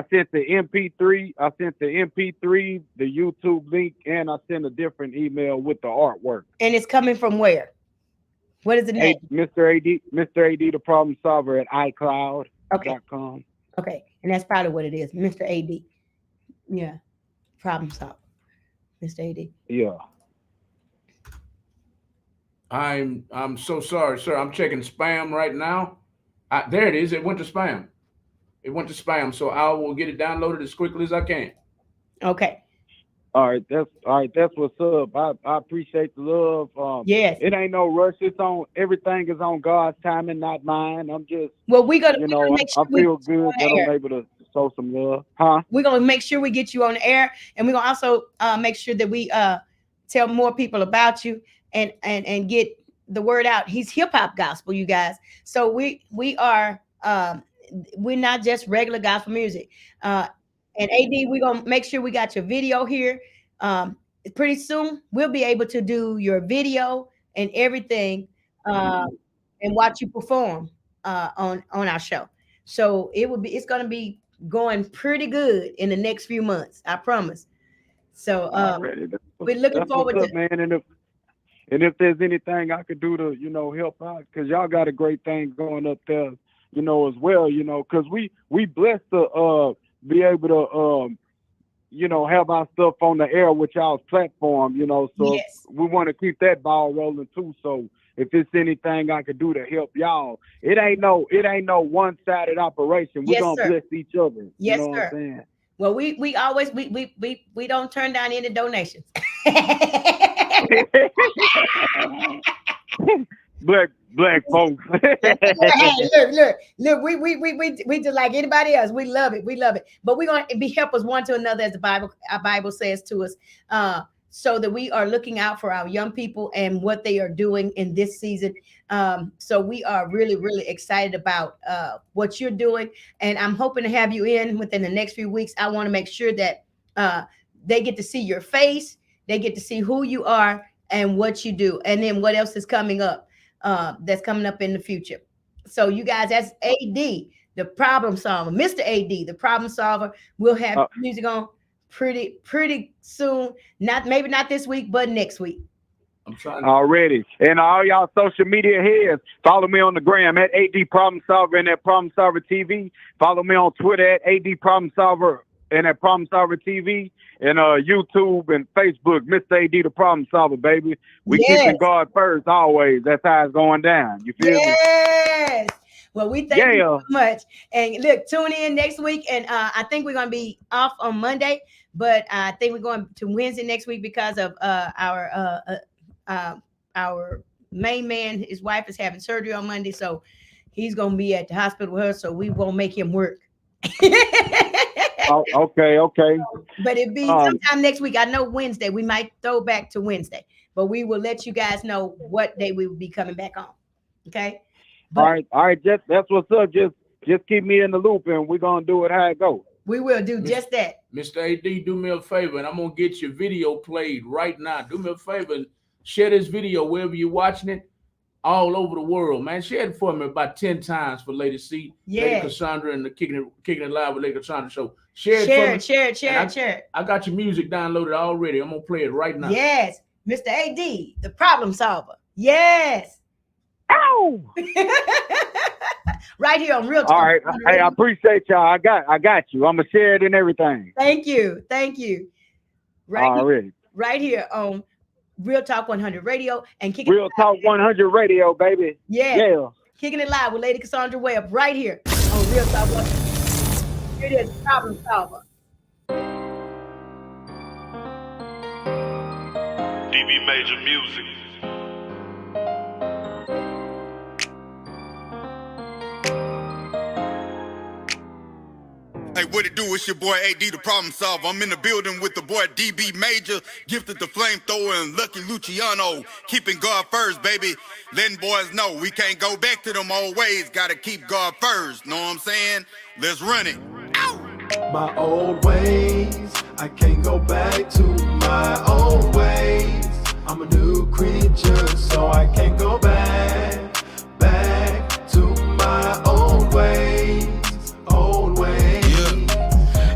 sent the MP3. I sent the MP3, the YouTube link, and I sent a different email with the artwork. And it's coming from where? What is the name? Mr. AD, the Problem Solver at iCloud.com. Okay. Okay, and that's probably what it is, Mr. AD. Yeah, Problem Solver, Mr. AD. Yeah. I'm so sorry, sir. I'm checking spam right now. There it is. It went to spam. So I will get it downloaded as quickly as I can. Okay. All right, that's what's up. I appreciate the love. Yes. It ain't no rush. It's on, everything is on God's timing, not mine. I'm just, Well, we're gonna I make sure we feel get you on good the that air. I'm able to show some love. Huh? We're gonna make sure we get you on the air, and we're gonna also make sure that we tell more people about you and get the word out. He's hip hop gospel, you guys. So we are we're not just regular gospel music. And AD, we're gonna make sure we got your video here. Pretty soon we'll be able to do your video and everything, and watch you perform on our show. So it's gonna be going pretty good in the next few months, I promise. So we're looking forward to, man. And if there's anything I could do to, help out, because y'all got a great thing going up there, as well, because we blessed to be able to, have our stuff on the air with y'all's platform, so yes. we want to keep that ball rolling too. So if it's anything I could do to help y'all, it ain't no one-sided operation. We're Yes, gonna sir. bless each other. Yes, you know sir. what I'm saying? Well, we always we don't turn down any donations. Black folks. Hey, look, we just like anybody else. We love it. But we're gonna be helpers one to another, as our Bible says to us, so that we are looking out for our young people and what they are doing in this season. So we are really, really excited about what you're doing, and I'm hoping to have you in within the next few weeks. I want to make sure that they get to see your face, they get to see who you are and what you do, and then what else is coming up. That's coming up in the future. So you guys, that's AD, the problem solver, Mr. AD, the problem solver. We'll have music on pretty soon. Maybe not this week, but next week. I'm trying already. And all y'all social media heads, follow me on the gram at AD Problem Solver and at Problem Solver TV. Follow me on Twitter at AD Problem Solver and at Problem Solver TV. And YouTube and Facebook, Mr. AD the Problem Solver, baby. We keeping God first always. That's how it's going down. You feel me? Yes. Well, we thank you so much. And look, tune in next week. And I think we're going to be off on Monday, but I think we're going to Wednesday next week because of our main man. His wife is having surgery on Monday, so he's going to be at the hospital with her, so we won't make him work. Oh, okay. But it'll be sometime next week. I know Wednesday. We might throw back to Wednesday, but we will let you guys know what day we will be coming back on. Okay. But, all right. That's what's up. Just keep me in the loop, and we're gonna do it how it goes. We will do just that. Mr. AD, do me a favor, and I'm gonna get your video played right now. Do me a favor and share this video wherever you're watching it, all over the world, man. Share it for me about 10 times for Lady C, Lady Cassaundra, and the Kicking It Live with Lady Cassaundra show. Share it. I got your music downloaded already. I'm gonna play it right now. Yes, Mr. AD, the problem solver. Yes. Ow! Right here on Real Talk. All right. Hey, I appreciate y'all. I got you. I'm gonna share it and everything. Thank you. Already. Right here on Real Talk 100 Radio and Kickin' Real Talk 100 Radio, baby. Yeah. Kicking It Live with Lady Cassaundra Webb right here on Real Talk 100. Here it is, problem solver. DB Major Music. Hey, what it do? It's your boy AD, the problem solver. I'm in the building with the boy DB Major, gifted the flamethrower, and Lucky Luciano. Keeping God first, baby. Letting boys know we can't go back to them old ways. Gotta keep God first. Know what I'm saying? Let's run it. Ow! My old ways, I can't go back to my old ways. I'm a new creature, so I can't go back to my old ways.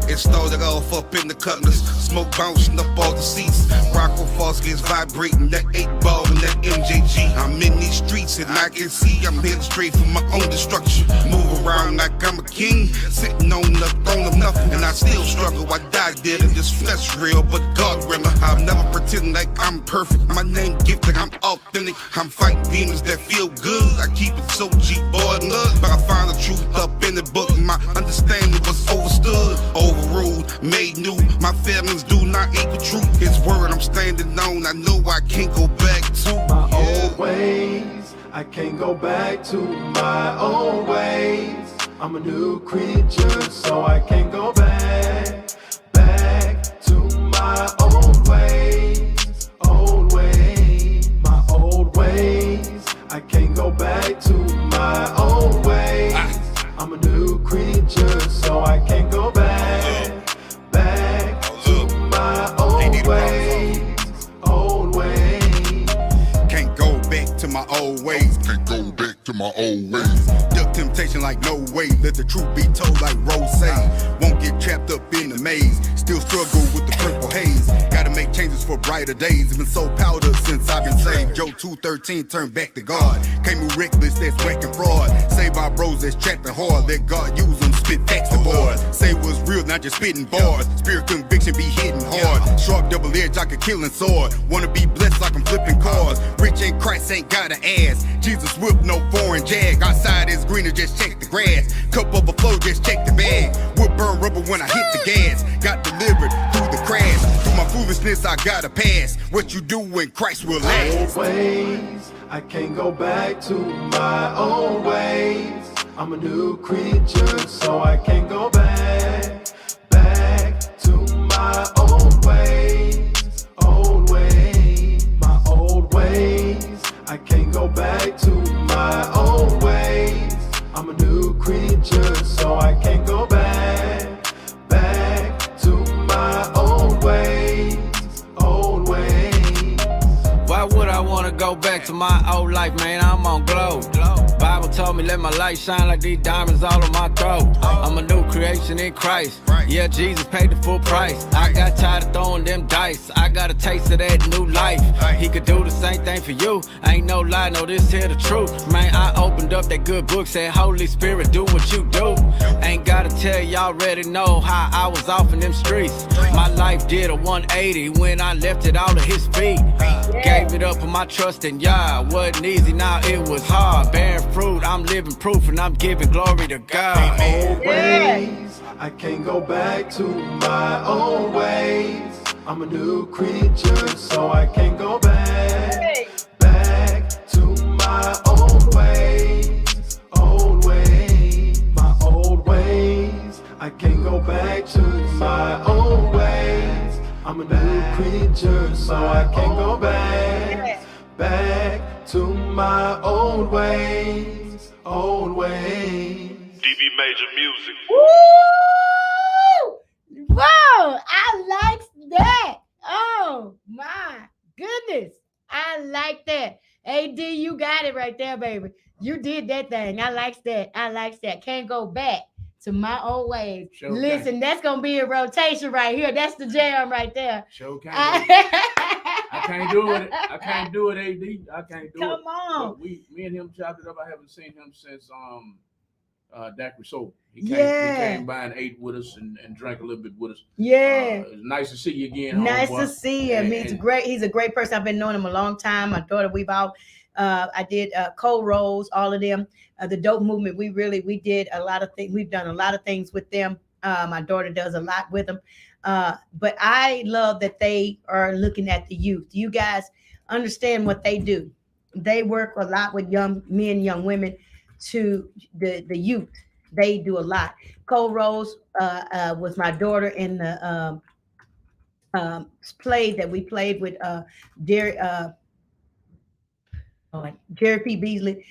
It started off up in the cutlass, smoke bouncing up all the seats. Rocco Falls gets vibrating, that 8-ball and that MJG. I'm in these streets and I can see I'm headed straight for my own destruction. Move around like I'm a king, sitting on the throne of nothing. And I still struggle, I died dead in this flesh real, but God realer. I've never pretended like I'm perfect. My name gifted, I'm authentic. I'm fighting demons that feel good. I keep it so G-boy love, but I find the truth up in the book. My understanding was overstood, overruled, made new. My feelings do not equal truth. on, I know I can't go back to my old ways. I can't go back to my old ways. I'm a new creature, so I can't go back to my old ways, old ways, my old ways. I can't go back to my old ways. I'm a new creature, so I can't go back to my old ways, old ways. Can't go back to my old ways. Can't go back to my old ways. Duck temptation like no way. Let the truth be told like Rose. Won't get trapped up in the maze. Still struggle with the purple haze. Gotta make changes for brighter days. Been so powder since I've been saved. Joe 2:13 turned back to God. Can't move reckless, that's whack and fraud. Save our bros that's trapped and hard. Let God use them, spit facts to board. Say what's real, not just spitting bars. Spirit conviction be hitting hard. Sharp double edge like a killing sword. Wanna be blessed like I'm flipping cars. Rich in Christ ain't got an ass. Jesus whip no foreign jag. Outside is greener, just check the grass. Cup overflow, just check the bag. Wood burn rubber when I hit the gas. Got delivered through the crash. Through my foolishness, I gotta pass. What you do when Christ will last. Old ways, I can't go back to my old ways. I'm a new creature, so I can't go back to my old ways, old ways, my old ways. I can't go back to my old ways. I'm a new creature, so I can't go back to my old ways, old ways. Why would I wanna go back to my old life, man? I'm on glow. Bible told me let my light shine like these diamonds all on my throat. I'm a new creation in Christ. Yeah, Jesus paid the full price. I got tired of throwing them dice. I got a taste of that new life. He could do the same thing for you. Ain't no lie, no, this here the truth. Man, I opened up that good book, said Holy Spirit, do what you do. Ain't gotta tell you, already know how I was off in them streets. My life did a 180 when I left it all at his feet. Gave it up for my trust in God. Wasn't easy, now it was hard. Bearing fruit, I'm living proof, and I'm giving glory to God. Old ways, I can't go back to my old ways. I'm a new creature, so I can't go back to my old ways, old ways, my old ways. I can't go back to my old ways. I'm a new creature, so I can't go back to my old ways, old ways. DB Major Music. Woo! Whoa! I like that. Oh my goodness. I like that. AD, you got it right there, baby. You did that thing. I likes that. I likes that. Can't go back to my old ways. Sure Listen, can. that's gonna be a rotation right here. That's the jam right there. Sure can't. I I can't do it. I can't do it, AD. I can't do it. Come on. But me and him chopped it up. I haven't seen him since Daiquiri Soul. He Yeah. came by and ate with us and drank a little bit with us. Yeah. It's nice to see you again. Nice homeboy. to see him. He's great. He's a great person. I've been knowing him a long time. My daughter, we've all, I did Cole Rose, all of them. The Dope Movement, we did a lot of things. We've done a lot of things with them. My daughter does a lot with them. But I love that they are looking at the youth. You guys understand what they do. They work a lot with young men, young women, to the youth. They do a lot. Cole Rose was my daughter in the play that we played with Jerry P. Beasley.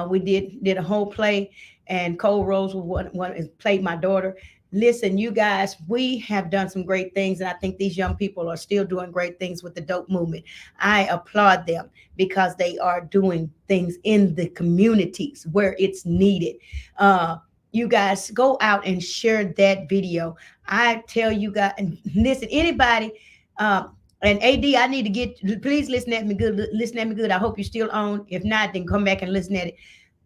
We did a whole play, and Cole Rose was one played my daughter. Listen, you guys, we have done some great things, and I think these young people are still doing great things with the Dope Movement. I applaud them because they are doing things in the communities where it's needed. You guys go out and share that video. I tell you guys, and listen, anybody, and AD, I need to get, please listen at me good. Listen at me good. I hope you're still on. If not, then come back and listen at it.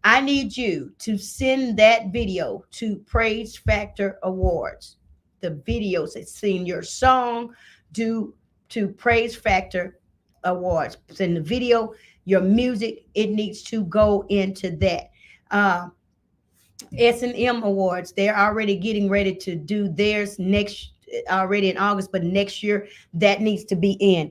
I need you to send that video to Praise Factor Awards. The videos that sing your song to Praise Factor Awards. Send the video, your music, it needs to go into that. S&M Awards, they're already getting ready to do theirs already in August, but next year that needs to be in.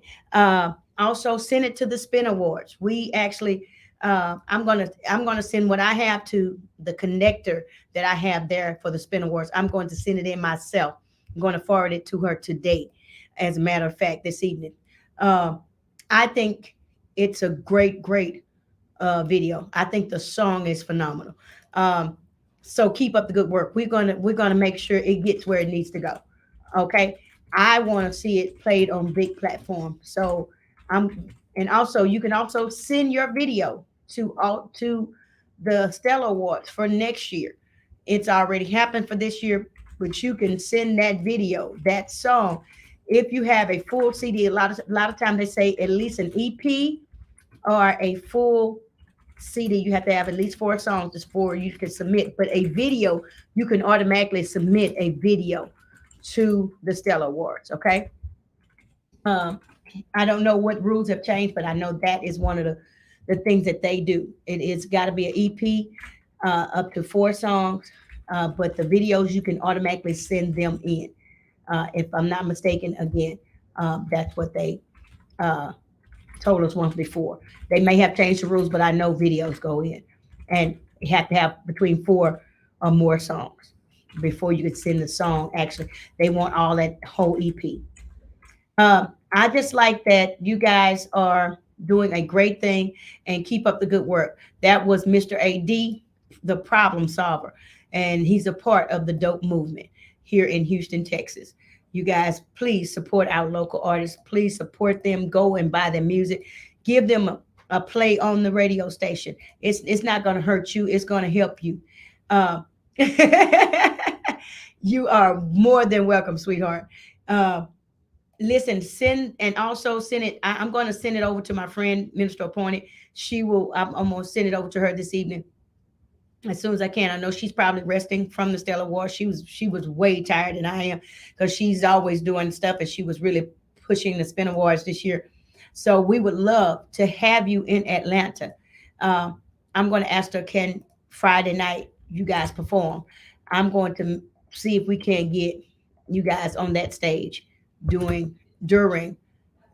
Also send it to the Spin Awards. We actually, I'm gonna send what I have to the connector that I have there for the Spin Awards. I'm going to send it in myself. I'm going to forward it to her today. As a matter of fact, this evening, uh, I think it's a great video. I think the song is phenomenal. Um, so keep up the good work. We're gonna make sure it gets where it needs to go. Okay. I want to see it played on big platform. So I'm and also you can also send your video to the Stella Awards for next year. It's already happened for this year, but you can send that video, that song. If you have a full CD, a lot of times they say at least an EP or a full CD, you have to have at least 4 songs before you can submit. But a video, you can automatically submit a video to the Stella Awards. Okay. Um, I don't know what rules have changed, but I know that is one of the things that they do. It's got to be an EP, up to 4 songs, but the videos you can automatically send them in. If I'm not mistaken, again, that's what they uh, told us once before. They may have changed the rules, but I know videos go in, and you have to have between 4 or more songs before you could send the song. Actually, they want all that whole EP. I just like that you guys are doing a great thing and keep up the good work. That was Mr. AD, the problem solver, and he's a part of the dope movement here in Houston, Texas. You guys, please support our local artists. Please support them. Go and buy their music. Give them a play on the radio station. It's not going to hurt you. It's going to help you. Uh, you are more than welcome, sweetheart. Uh, Listen, send and also send it. I'm going to send it over to my friend, Minister Appointed. She will. I'm going to send it over to her this evening as soon as I can. I know she's probably resting from the Stellar War. She was way tired than I am because she's always doing stuff, and she was really pushing the Spin Awards this year. So we would love to have you in Atlanta. I'm going to ask her, can Friday night you guys perform? I'm going to see if we can get you guys on that stage during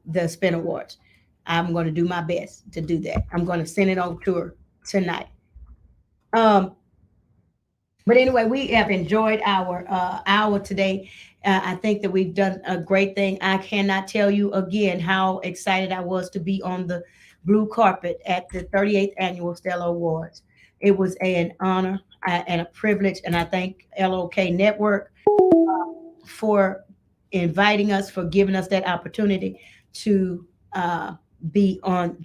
the Spin Awards. I'm going to do my best to do that. I'm going to send it over to her tonight. Um, but anyway, we have enjoyed our hour today. I think that we've done a great thing. I cannot tell you again how excited I was to be on the blue carpet at the 38th annual Stella Awards. It was an honor and a privilege, and I thank LOK Network for inviting us, for giving us that opportunity to be on.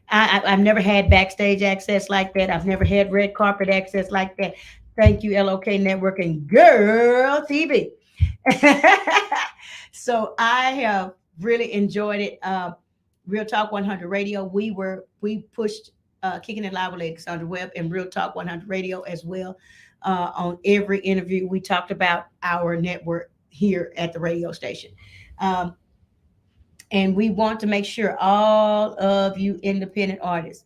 I've never had backstage access like that. I've never had red carpet access like that. Thank you, LOK Network and Girl TV. So I have really enjoyed it. Real Talk 100 Radio. We pushed Kicking It Live with Lady Cassaundra Webb and Real Talk 100 Radio as well. On every interview, we talked about our network here at the radio station. And we want to make sure all of you independent artists,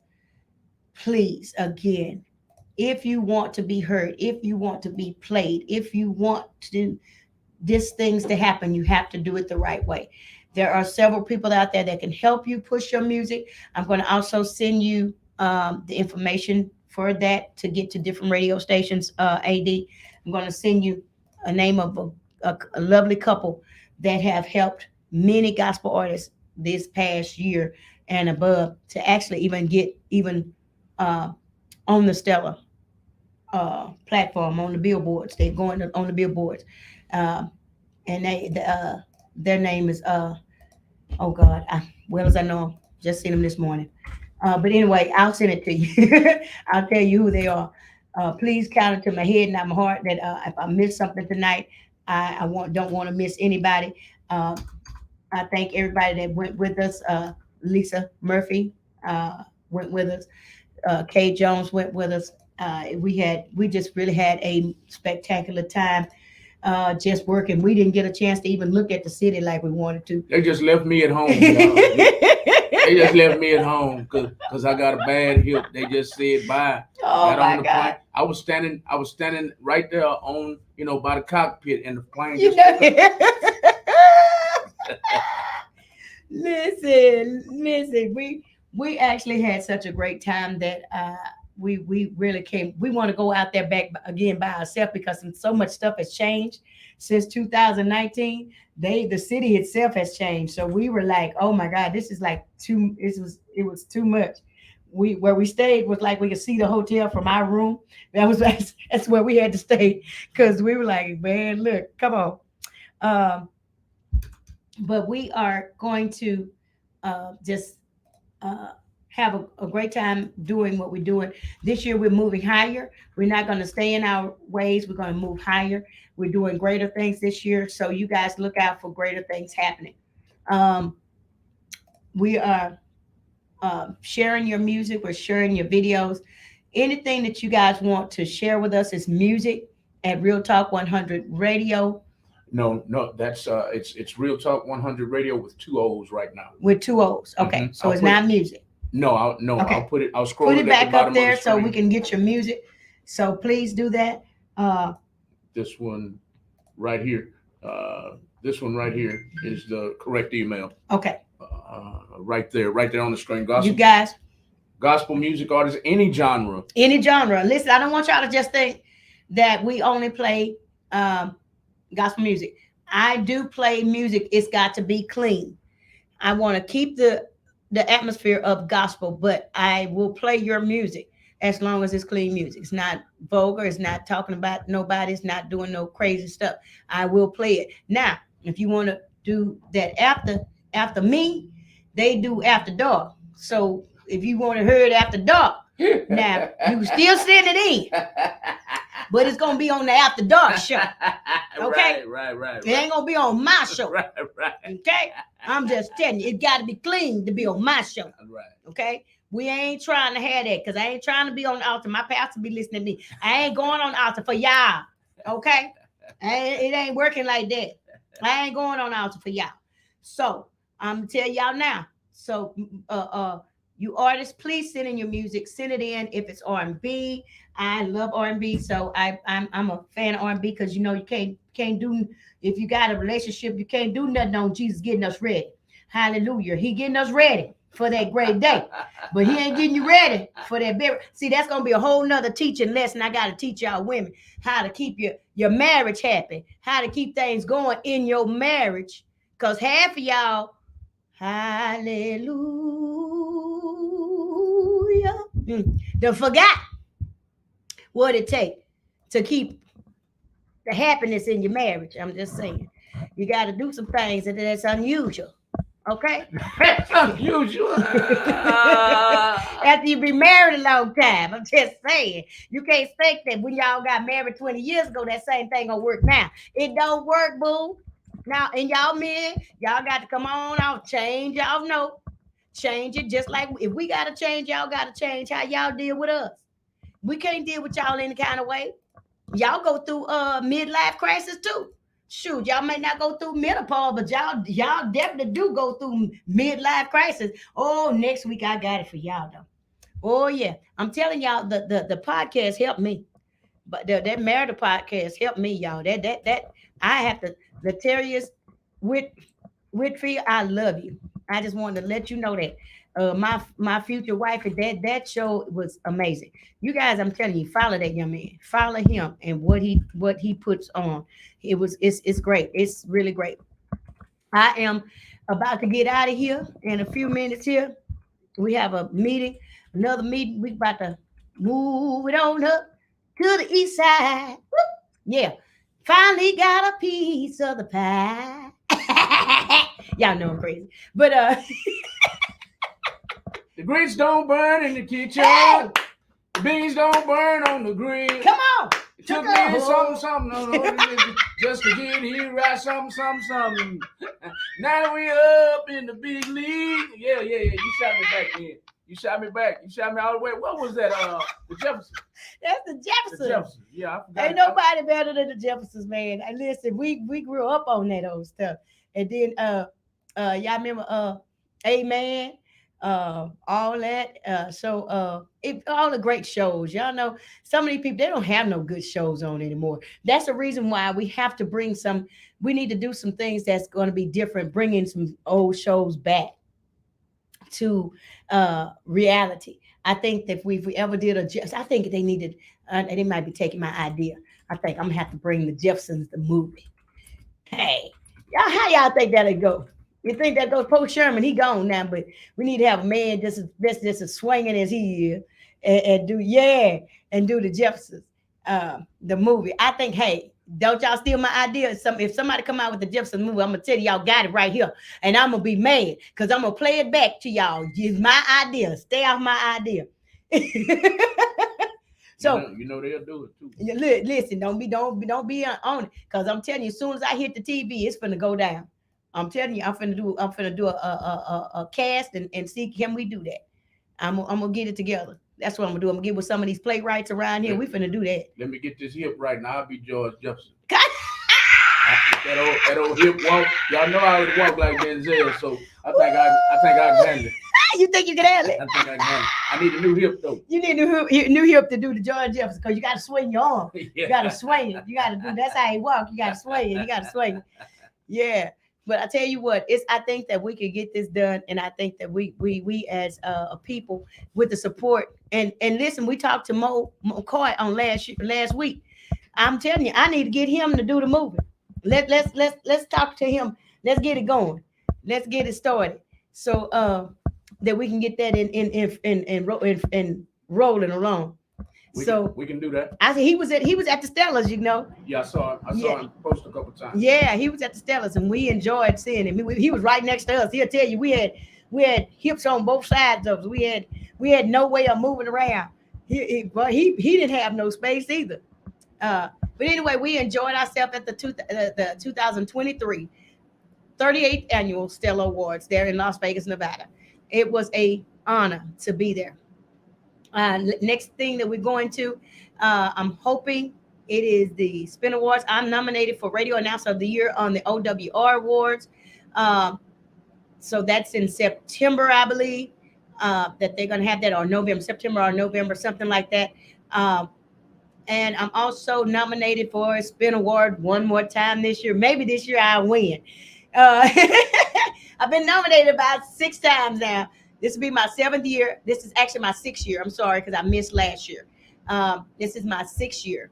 please, again, if you want to be heard, if you want to be played, if you want to these things to happen, you have to do it the right way. There are several people out there that can help you push your music. I'm going to also send you the information for that to get to different radio stations. AD, I'm going to send you a name of a lovely couple that have helped many gospel artists this past year and above to actually even get on the Stella platform, on the billboards. They're going on the billboards. And their name is oh God, well as I know them, just seen them this morning. But anyway, I'll send it to you. I'll tell you who they are. Please count it to my head, not my heart, that if I miss something tonight, I don't want to miss anybody. I thank everybody that went with us. Lisa Murphy went with us. Kay Jones went with us. We just really had a spectacular time just working. We didn't get a chance to even look at the city like we wanted to. They just left me at home. They just left me at home because I got a bad hip. They just said bye. Oh my God! Plane. I was standing right there on, by the cockpit, and the plane. Listen. We actually had such a great time that we really came. We want to go out there back again by ourselves because so much stuff has changed since 2019. The city itself has changed. So we were like, oh my God, this is like too. It was too much. Where we stayed was like we could see the hotel from our room. That's where we had to stay because we were like, man, look, come on. Um, but we are going to just have a great time doing what we're doing. This year, we're moving higher. We're not going to stay in our ways. We're going to move higher. We're doing greater things this year. So you guys look out for greater things happening. We are sharing your music. We're sharing your videos. Anything that you guys want to share with us is music at Real Talk 100 Radio. No, that's it's Real Talk 100 Radio with 2 O's right now. With 2 O's. Okay. Mhm. So it's not music. No, Okay. I'll put it. I'll scroll Put it it at the back bottom up there of the so we screen. can get your music. So please do that. This one right here. This one right here is the correct email. Okay. Right there on the screen. You guys, Gospel music artists, any genre. any genre. Listen, I don't want y'all to just think that we only play gospel music. I do play music. It's got to be clean. I want to keep the atmosphere of gospel, but I will play your music as long as it's clean music. It's not vulgar. It's not talking about nobody. It's not doing no crazy stuff. I will play it. Now, if you want to do that after me, they do after dark. So if you want to hear it after dark, now you can still send it in, but it's gonna be on the after dark show. Okay, Right. It ain't gonna be on my show. Right. Okay, I'm just telling you, it got to be clean to be on my show. Right. Okay, we ain't trying to have that because I ain't trying to be on the altar. My pastor be listening to me. I ain't going on the altar for y'all. Okay, it ain't working like that. I ain't going on the altar for y'all. So I'm gonna tell y'all now. So you artists, please send in your music. Send it in if it's R&B. I love R&B, so I'm a fan of R&B because you know you can't do, if you got a relationship, you can't do nothing on Jesus getting us ready. Hallelujah. He getting us ready for that great day, but he ain't getting you ready for that burial. See, that's gonna be a whole nother teaching lesson. I gotta teach y'all women how to keep your marriage happy, how to keep things going in your marriage, because half of y'all, hallelujah, they forgot what it takes to keep the happiness in your marriage. I'm just saying, you got to do some things that's unusual. Okay, That's unusual. after you be married a long time, I'm just saying, you can't think that when y'all got married 20 years ago, that same thing gonna work now. It don't work, boo. Now, and y'all men, y'all got to come on out, change y'all know. Change it, just like if we gotta change, y'all gotta change how y'all deal with us. We can't deal with y'all any kind of way. Y'all go through midlife crisis too. Shoot, y'all may not go through menopause, but y'all definitely do go through midlife crisis. Oh, next week I got it for y'all though. Oh yeah, I'm telling y'all, the podcast helped me, but that marital podcast helped me, y'all. That I have to. Latarius Whitfield, I love you. I just wanted to let you know that my future wife, that show was amazing. You guys, I'm telling you, follow that young man, follow him, and what he puts on. It's great. It's really great. I am about to get out of here in a few minutes. Here we have another meeting. We about to move it on up to the east side. Woo! Yeah, finally got a piece of the pie. Y'all know I'm crazy, but The grits don't burn in the kitchen. Hey! The beans don't burn on the grill. come on. It took Took a me whole- something, just to get here, right? Something. Now we up in the big league. Yeah. You shot me back then. You shot me all the way. What was that? The Jefferson. That's the The Jefferson. Jefferson. Yeah, I forgot. Ain't nobody better than the Jeffersons, man. And listen, we grew up on that old stuff. And then y'all remember Amen? all that. All the great shows. Y'all know some of these people, they don't have no good shows on anymore. That's the reason why we have to bring some, we need to do some things that's going to be different, bringing some old shows back to reality. I think that if we ever did I think they needed, they might be taking my idea. I think I'm gonna have to bring the Jeffersons the movie. Hey, y'all, how y'all think that'll go? You think that goes? Poe Sherman, he gone now, but we need to have a man just as swinging as he is, and do and do the Jeffersons, the movie. I think, hey, don't y'all steal my idea? If somebody come out with the Jeffersons movie, I'm gonna tell y'all got it right here, and I'm gonna be mad because I'm gonna play it back to y'all. It's my idea. Stay off my idea. So you know they'll do it too. Listen, don't be on it, because I'm telling you, as soon as I hit the TV, it's finna go down. I'm telling you, I'm finna do a cast and see, can we do that? I'm gonna get it together. That's what I'm gonna do. I'm gonna get with some of these playwrights around here. We finna do that. Let me get this hip right now. I'll be George Jefferson. that old hip walk. Y'all know I would walk like Denzel, so I think I can handle it. You think you can handle it? I think I can handle it. I need a new hip though. You need a new hip to do the George Jefferson, because you got to swing your arm. Yeah. You got to swing it. You got to do. That's how he walk. You got to swing it. You got to swing it. Yeah. But I tell you what, I think that we could get this done, and I think that we as a people, with the support, and listen, we talked to Mo McCoy on last week. I'm telling you, I need to get him to do the movie. Let's talk to him. Let's get it going. Let's get it started, so that we can get that in rolling along. We can do that. I said he was at the Stellars, you know. Yeah, I saw him post a couple times. Yeah, he was at the Stellars, and we enjoyed seeing him. He was right next to us. He'll tell you we had hips on both sides of us. We had no way of moving around. He didn't have no space either. But anyway, we enjoyed ourselves at the 2023 38th annual Stella Awards there in Las Vegas, Nevada. It was an honor to be there. Next thing that we're going to, I'm hoping it is the Spin Awards. I'm nominated for Radio Announcer of the Year on the OWR Awards. So that's in September, I believe, that they're going to have that, or September or November, something like that. And I'm also nominated for a Spin Award one more time this year. Maybe this year I'll win. I've been nominated about 6 times now. This will be my 7th year. This is actually my 6th year. I'm sorry, because I missed last year. This is my 6th year.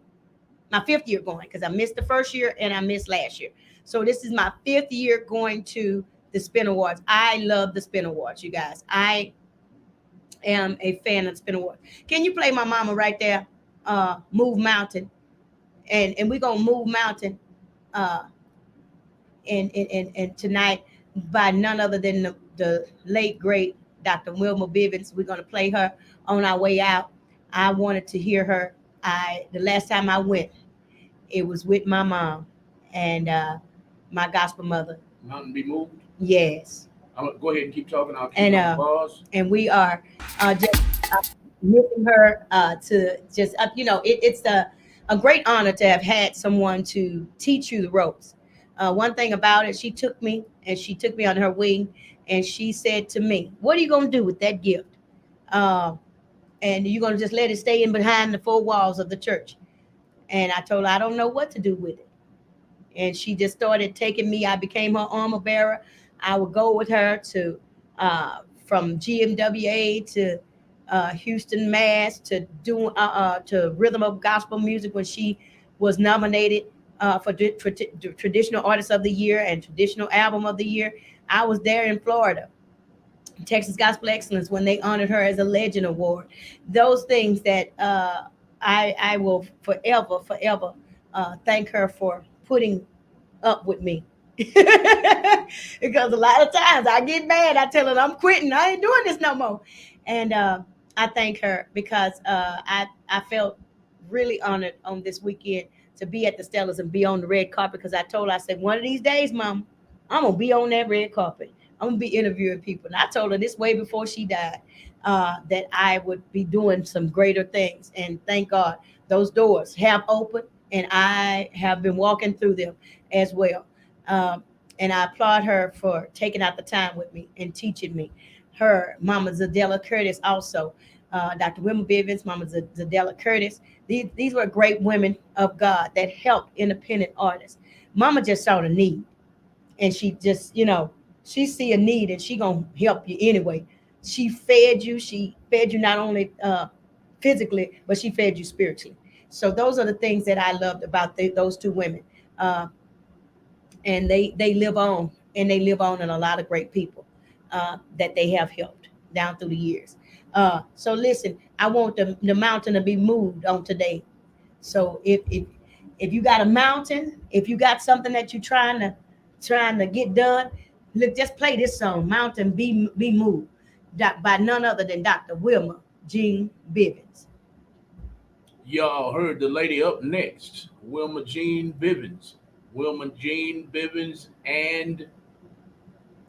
My 5th year going, because I missed the first year and I missed last year. So this is my 5th year going to the Spin Awards. I love the Spin Awards, you guys. I am a fan of the Spin Awards. Can you play my mama right there? Move Mountain. And we're going to move Mountain and tonight by none other than the late, great Dr. Wilma Bivens. We're going to play her on our way out. I wanted to hear her. The last time I went, it was with my mom and my gospel mother. Mountain be moved? Yes. I'm going to go ahead and keep talking. I'll keep on pause. And we are just missing her to just, it's a great honor to have had someone to teach you the ropes. One thing about it, she took me on her wing, and she said to me, what are you going to do with that gift? And you're going to just let it stay in behind the 4 walls of the church? And I told her, I don't know what to do with it. And she just started taking me. I became her armor bearer. I would go with her to from GMWA to Houston Mass to do to Rhythm of Gospel Music when she was nominated for Traditional Artist of the Year and Traditional Album of the Year. I was there in Florida, Texas Gospel Excellence, when they honored her as a Legend Award. Those things that I will forever thank her for putting up with me. Because a lot of times I get mad. I tell her I'm quitting. I ain't doing this no more. And I thank her because I felt really honored on this weekend to be at the Stellars and be on the red carpet, because I told her, I said, one of these days, Mom, I'm going to be on that red carpet. I'm going to be interviewing people. And I told her this way before she died, that I would be doing some greater things. And thank God those doors have opened, and I have been walking through them as well. And I applaud her for taking out the time with me and teaching me. her, Mama Zadella Curtis, also Dr. Wilma Bivens, Mama Zadella Curtis. These were great women of God that helped independent artists. Mama just saw the need, and she just, she see a need, and she gonna help you anyway. She fed you. She fed you not only physically, but she fed you spiritually. So those are the things that I loved about those two women, and they live on, and they live on in a lot of great people that they have helped down through the years. So listen, I want the mountain to be moved on today. So if you got a mountain, if you got something that you're trying to get done, look, just play this song, "Mountain Be Moved," by none other than Dr. Wilma Jean Bivens. Y'all heard the lady up next, Wilma Jean Bivens. Wilma Jean Bivens and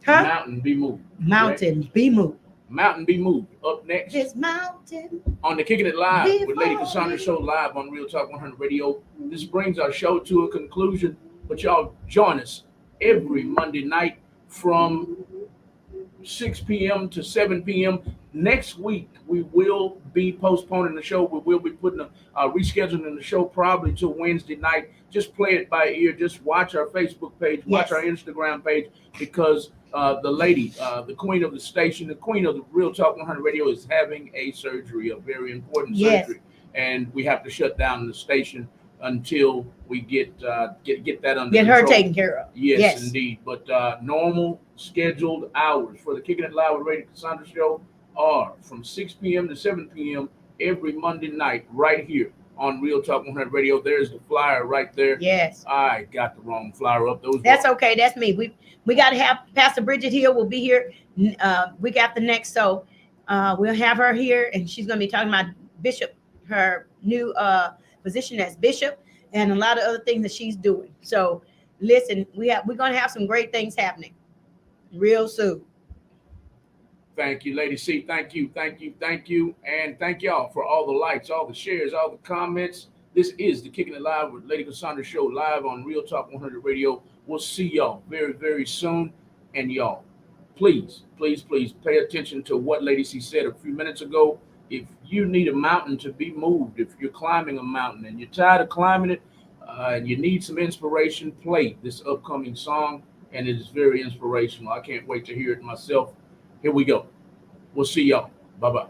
Mountain Be Moved. Mountain Be Moved. Mountain Be Moved. Up next. This mountain. On the Kicking It Live with Lady Before Cassaundra me. Show live on Real Talk 100 Radio. This brings our show to a conclusion, but y'all join us every Monday night from 6 p.m. to 7 p.m. Next week, we will be postponing the show. We will be putting rescheduling the show probably to Wednesday night. Just play it by ear. Just watch our Facebook page, watch our Instagram page, because the lady, the queen of the station, the queen of the Real Talk 100 Radio is having a surgery, a very important surgery. And we have to shut down the station until we get that under Get control. her taken care of. Yes, indeed. But normal scheduled hours for the Kicking It Live with Lady Cassaundra Show are from 6 p.m. to 7 p.m. every Monday night right here on Real Talk 100 Radio. There's the flyer right there. Yes. I got the wrong flyer up. That's okay. That's me. We got to have Pastor Bridget here. Will be here week after next. So we'll have her here, and she's going to be talking about Bishop, her new position as Bishop, and a lot of other things that she's doing. So listen, we're going to have some great things happening real soon. Thank you, Lady C. Thank you. And thank y'all for all the likes, all the shares, all the comments. This is the Kicking It Live with Lady Cassaundra Show live on Real Talk 100 Radio. We'll see y'all very, very soon. And y'all, please pay attention to what Lady C said a few minutes ago. If you need a mountain to be moved, if you're climbing a mountain and you're tired of climbing it, and you need some inspiration, play this upcoming song. And it is very inspirational. I can't wait to hear it myself. Here we go. We'll see y'all. Bye-bye.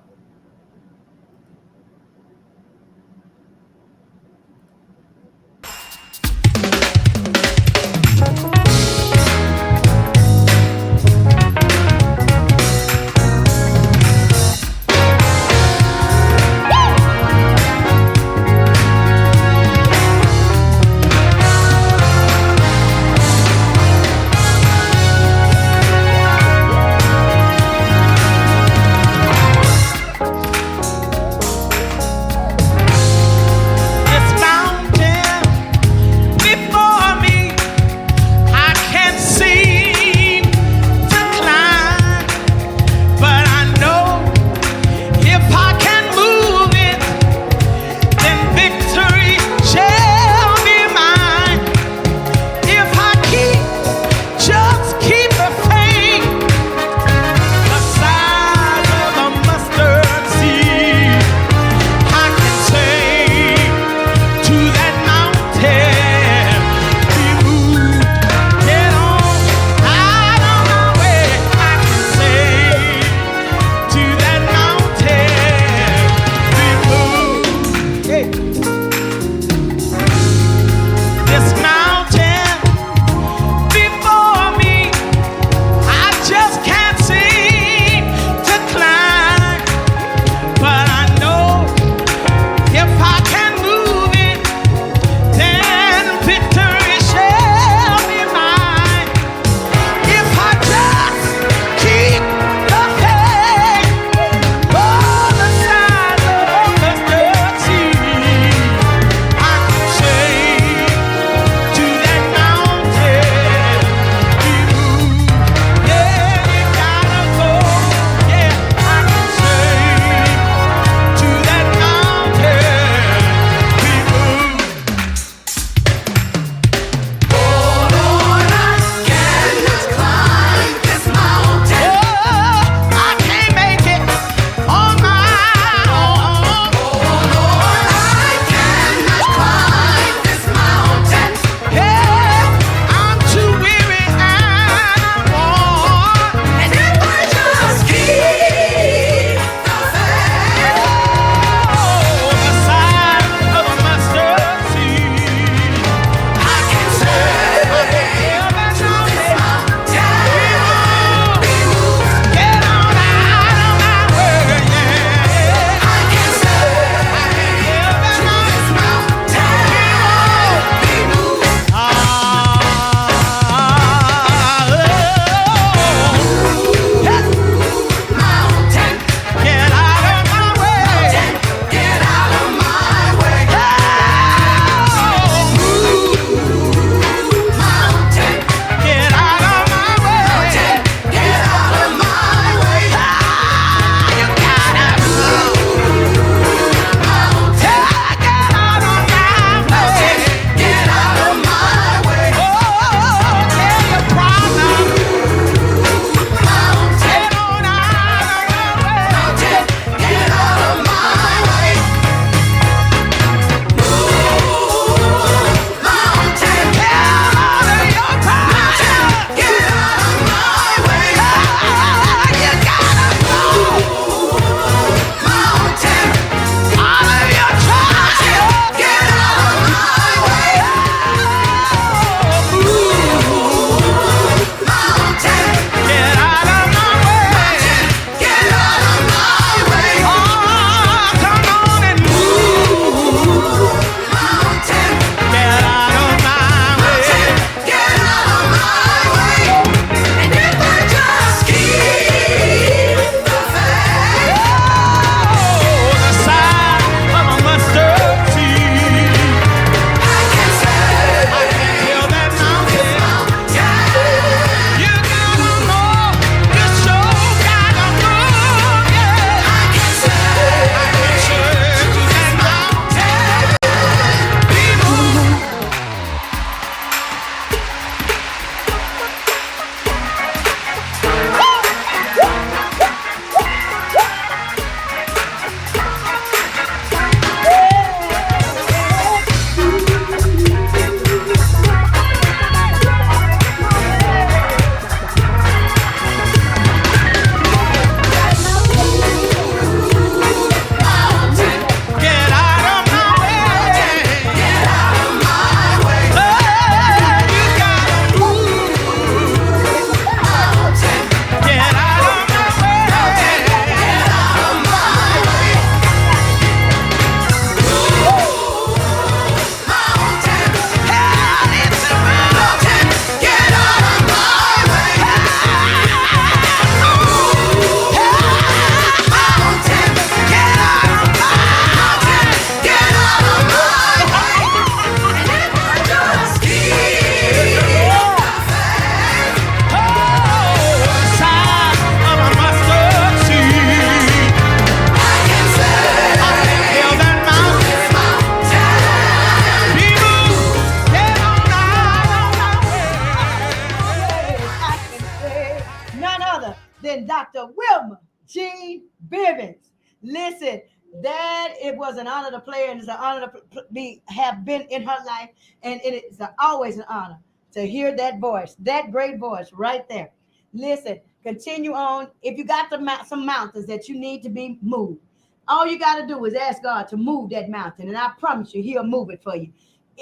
ribbons. Listen, that it was an honor to play, and it's an honor to have been in her life, and it is always an honor to hear that voice, that great voice right there. Listen, continue on. If you got some mountains that you need to be moved, all you got to do is ask God to move that mountain, and I promise you, He'll move it for you.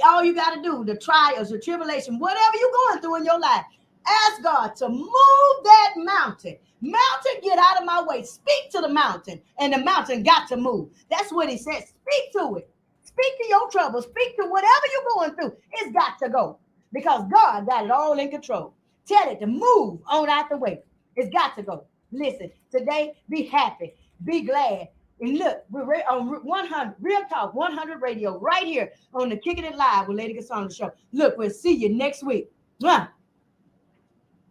All you got to do, the trials, the tribulation, whatever you're going through in your life, ask God to move that mountain. Mountain, get out of my way. Speak to the mountain, and the mountain got to move. That's what He said. Speak to it. Speak to your trouble. Speak to whatever you're going through. It's got to go because God got it all in control. Tell it to move on out the way. It's got to go. Listen, today, be happy, be glad. And look, we're on 100, Real Talk 100 Radio, right here on the Kicking It Live with Lady Cassaundra show. Look, we'll see you next week. Mwah.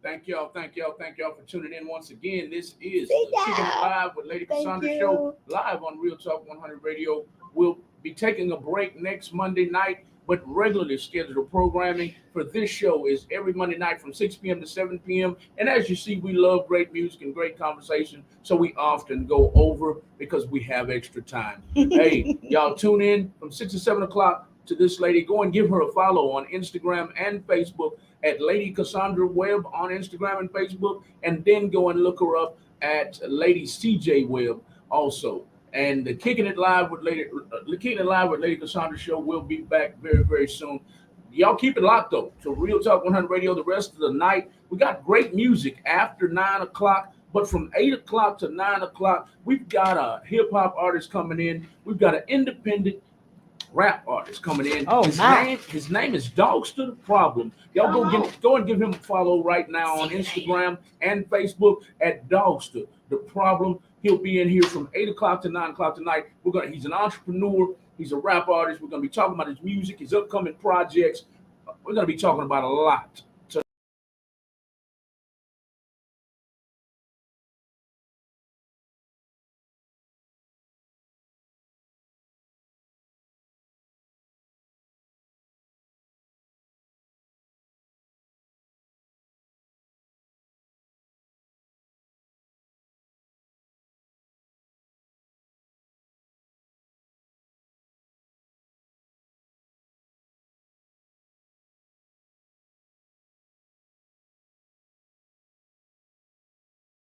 Thank y'all for tuning in once again. This is Kicking It Live with Lady Cassaundra show, live on Real Talk 100 Radio. We'll be taking a break next Monday night, but regularly scheduled programming for this show is every Monday night from 6 p.m. to 7 p.m. And as you see, we love great music and great conversation, so we often go over because we have extra time. Hey, y'all tune in from 6 to 7 o'clock to this lady. Go and give her a follow on Instagram and Facebook at Lady Cassaundra Webb on Instagram and Facebook, and then go and look her up at Lady CJ Webb also. And the Kicking It Live with Lady Cassaundra show will be back very, very soon. Y'all keep it locked though to Real Talk 100 Radio the rest of the night. We got great music after 9 o'clock, but from 8 o'clock to 9 o'clock, we've got a hip hop artist coming in. We've got an independent rap artist coming in. Oh, his name is Dogster the Problem. Y'all go and give him a follow right now on Instagram and Facebook at Dogster the Problem. He'll be in here from 8 o'clock to 9 o'clock tonight. He's an entrepreneur. He's a rap artist. We're going to be talking about his music, his upcoming projects. We're going to be talking about a lot.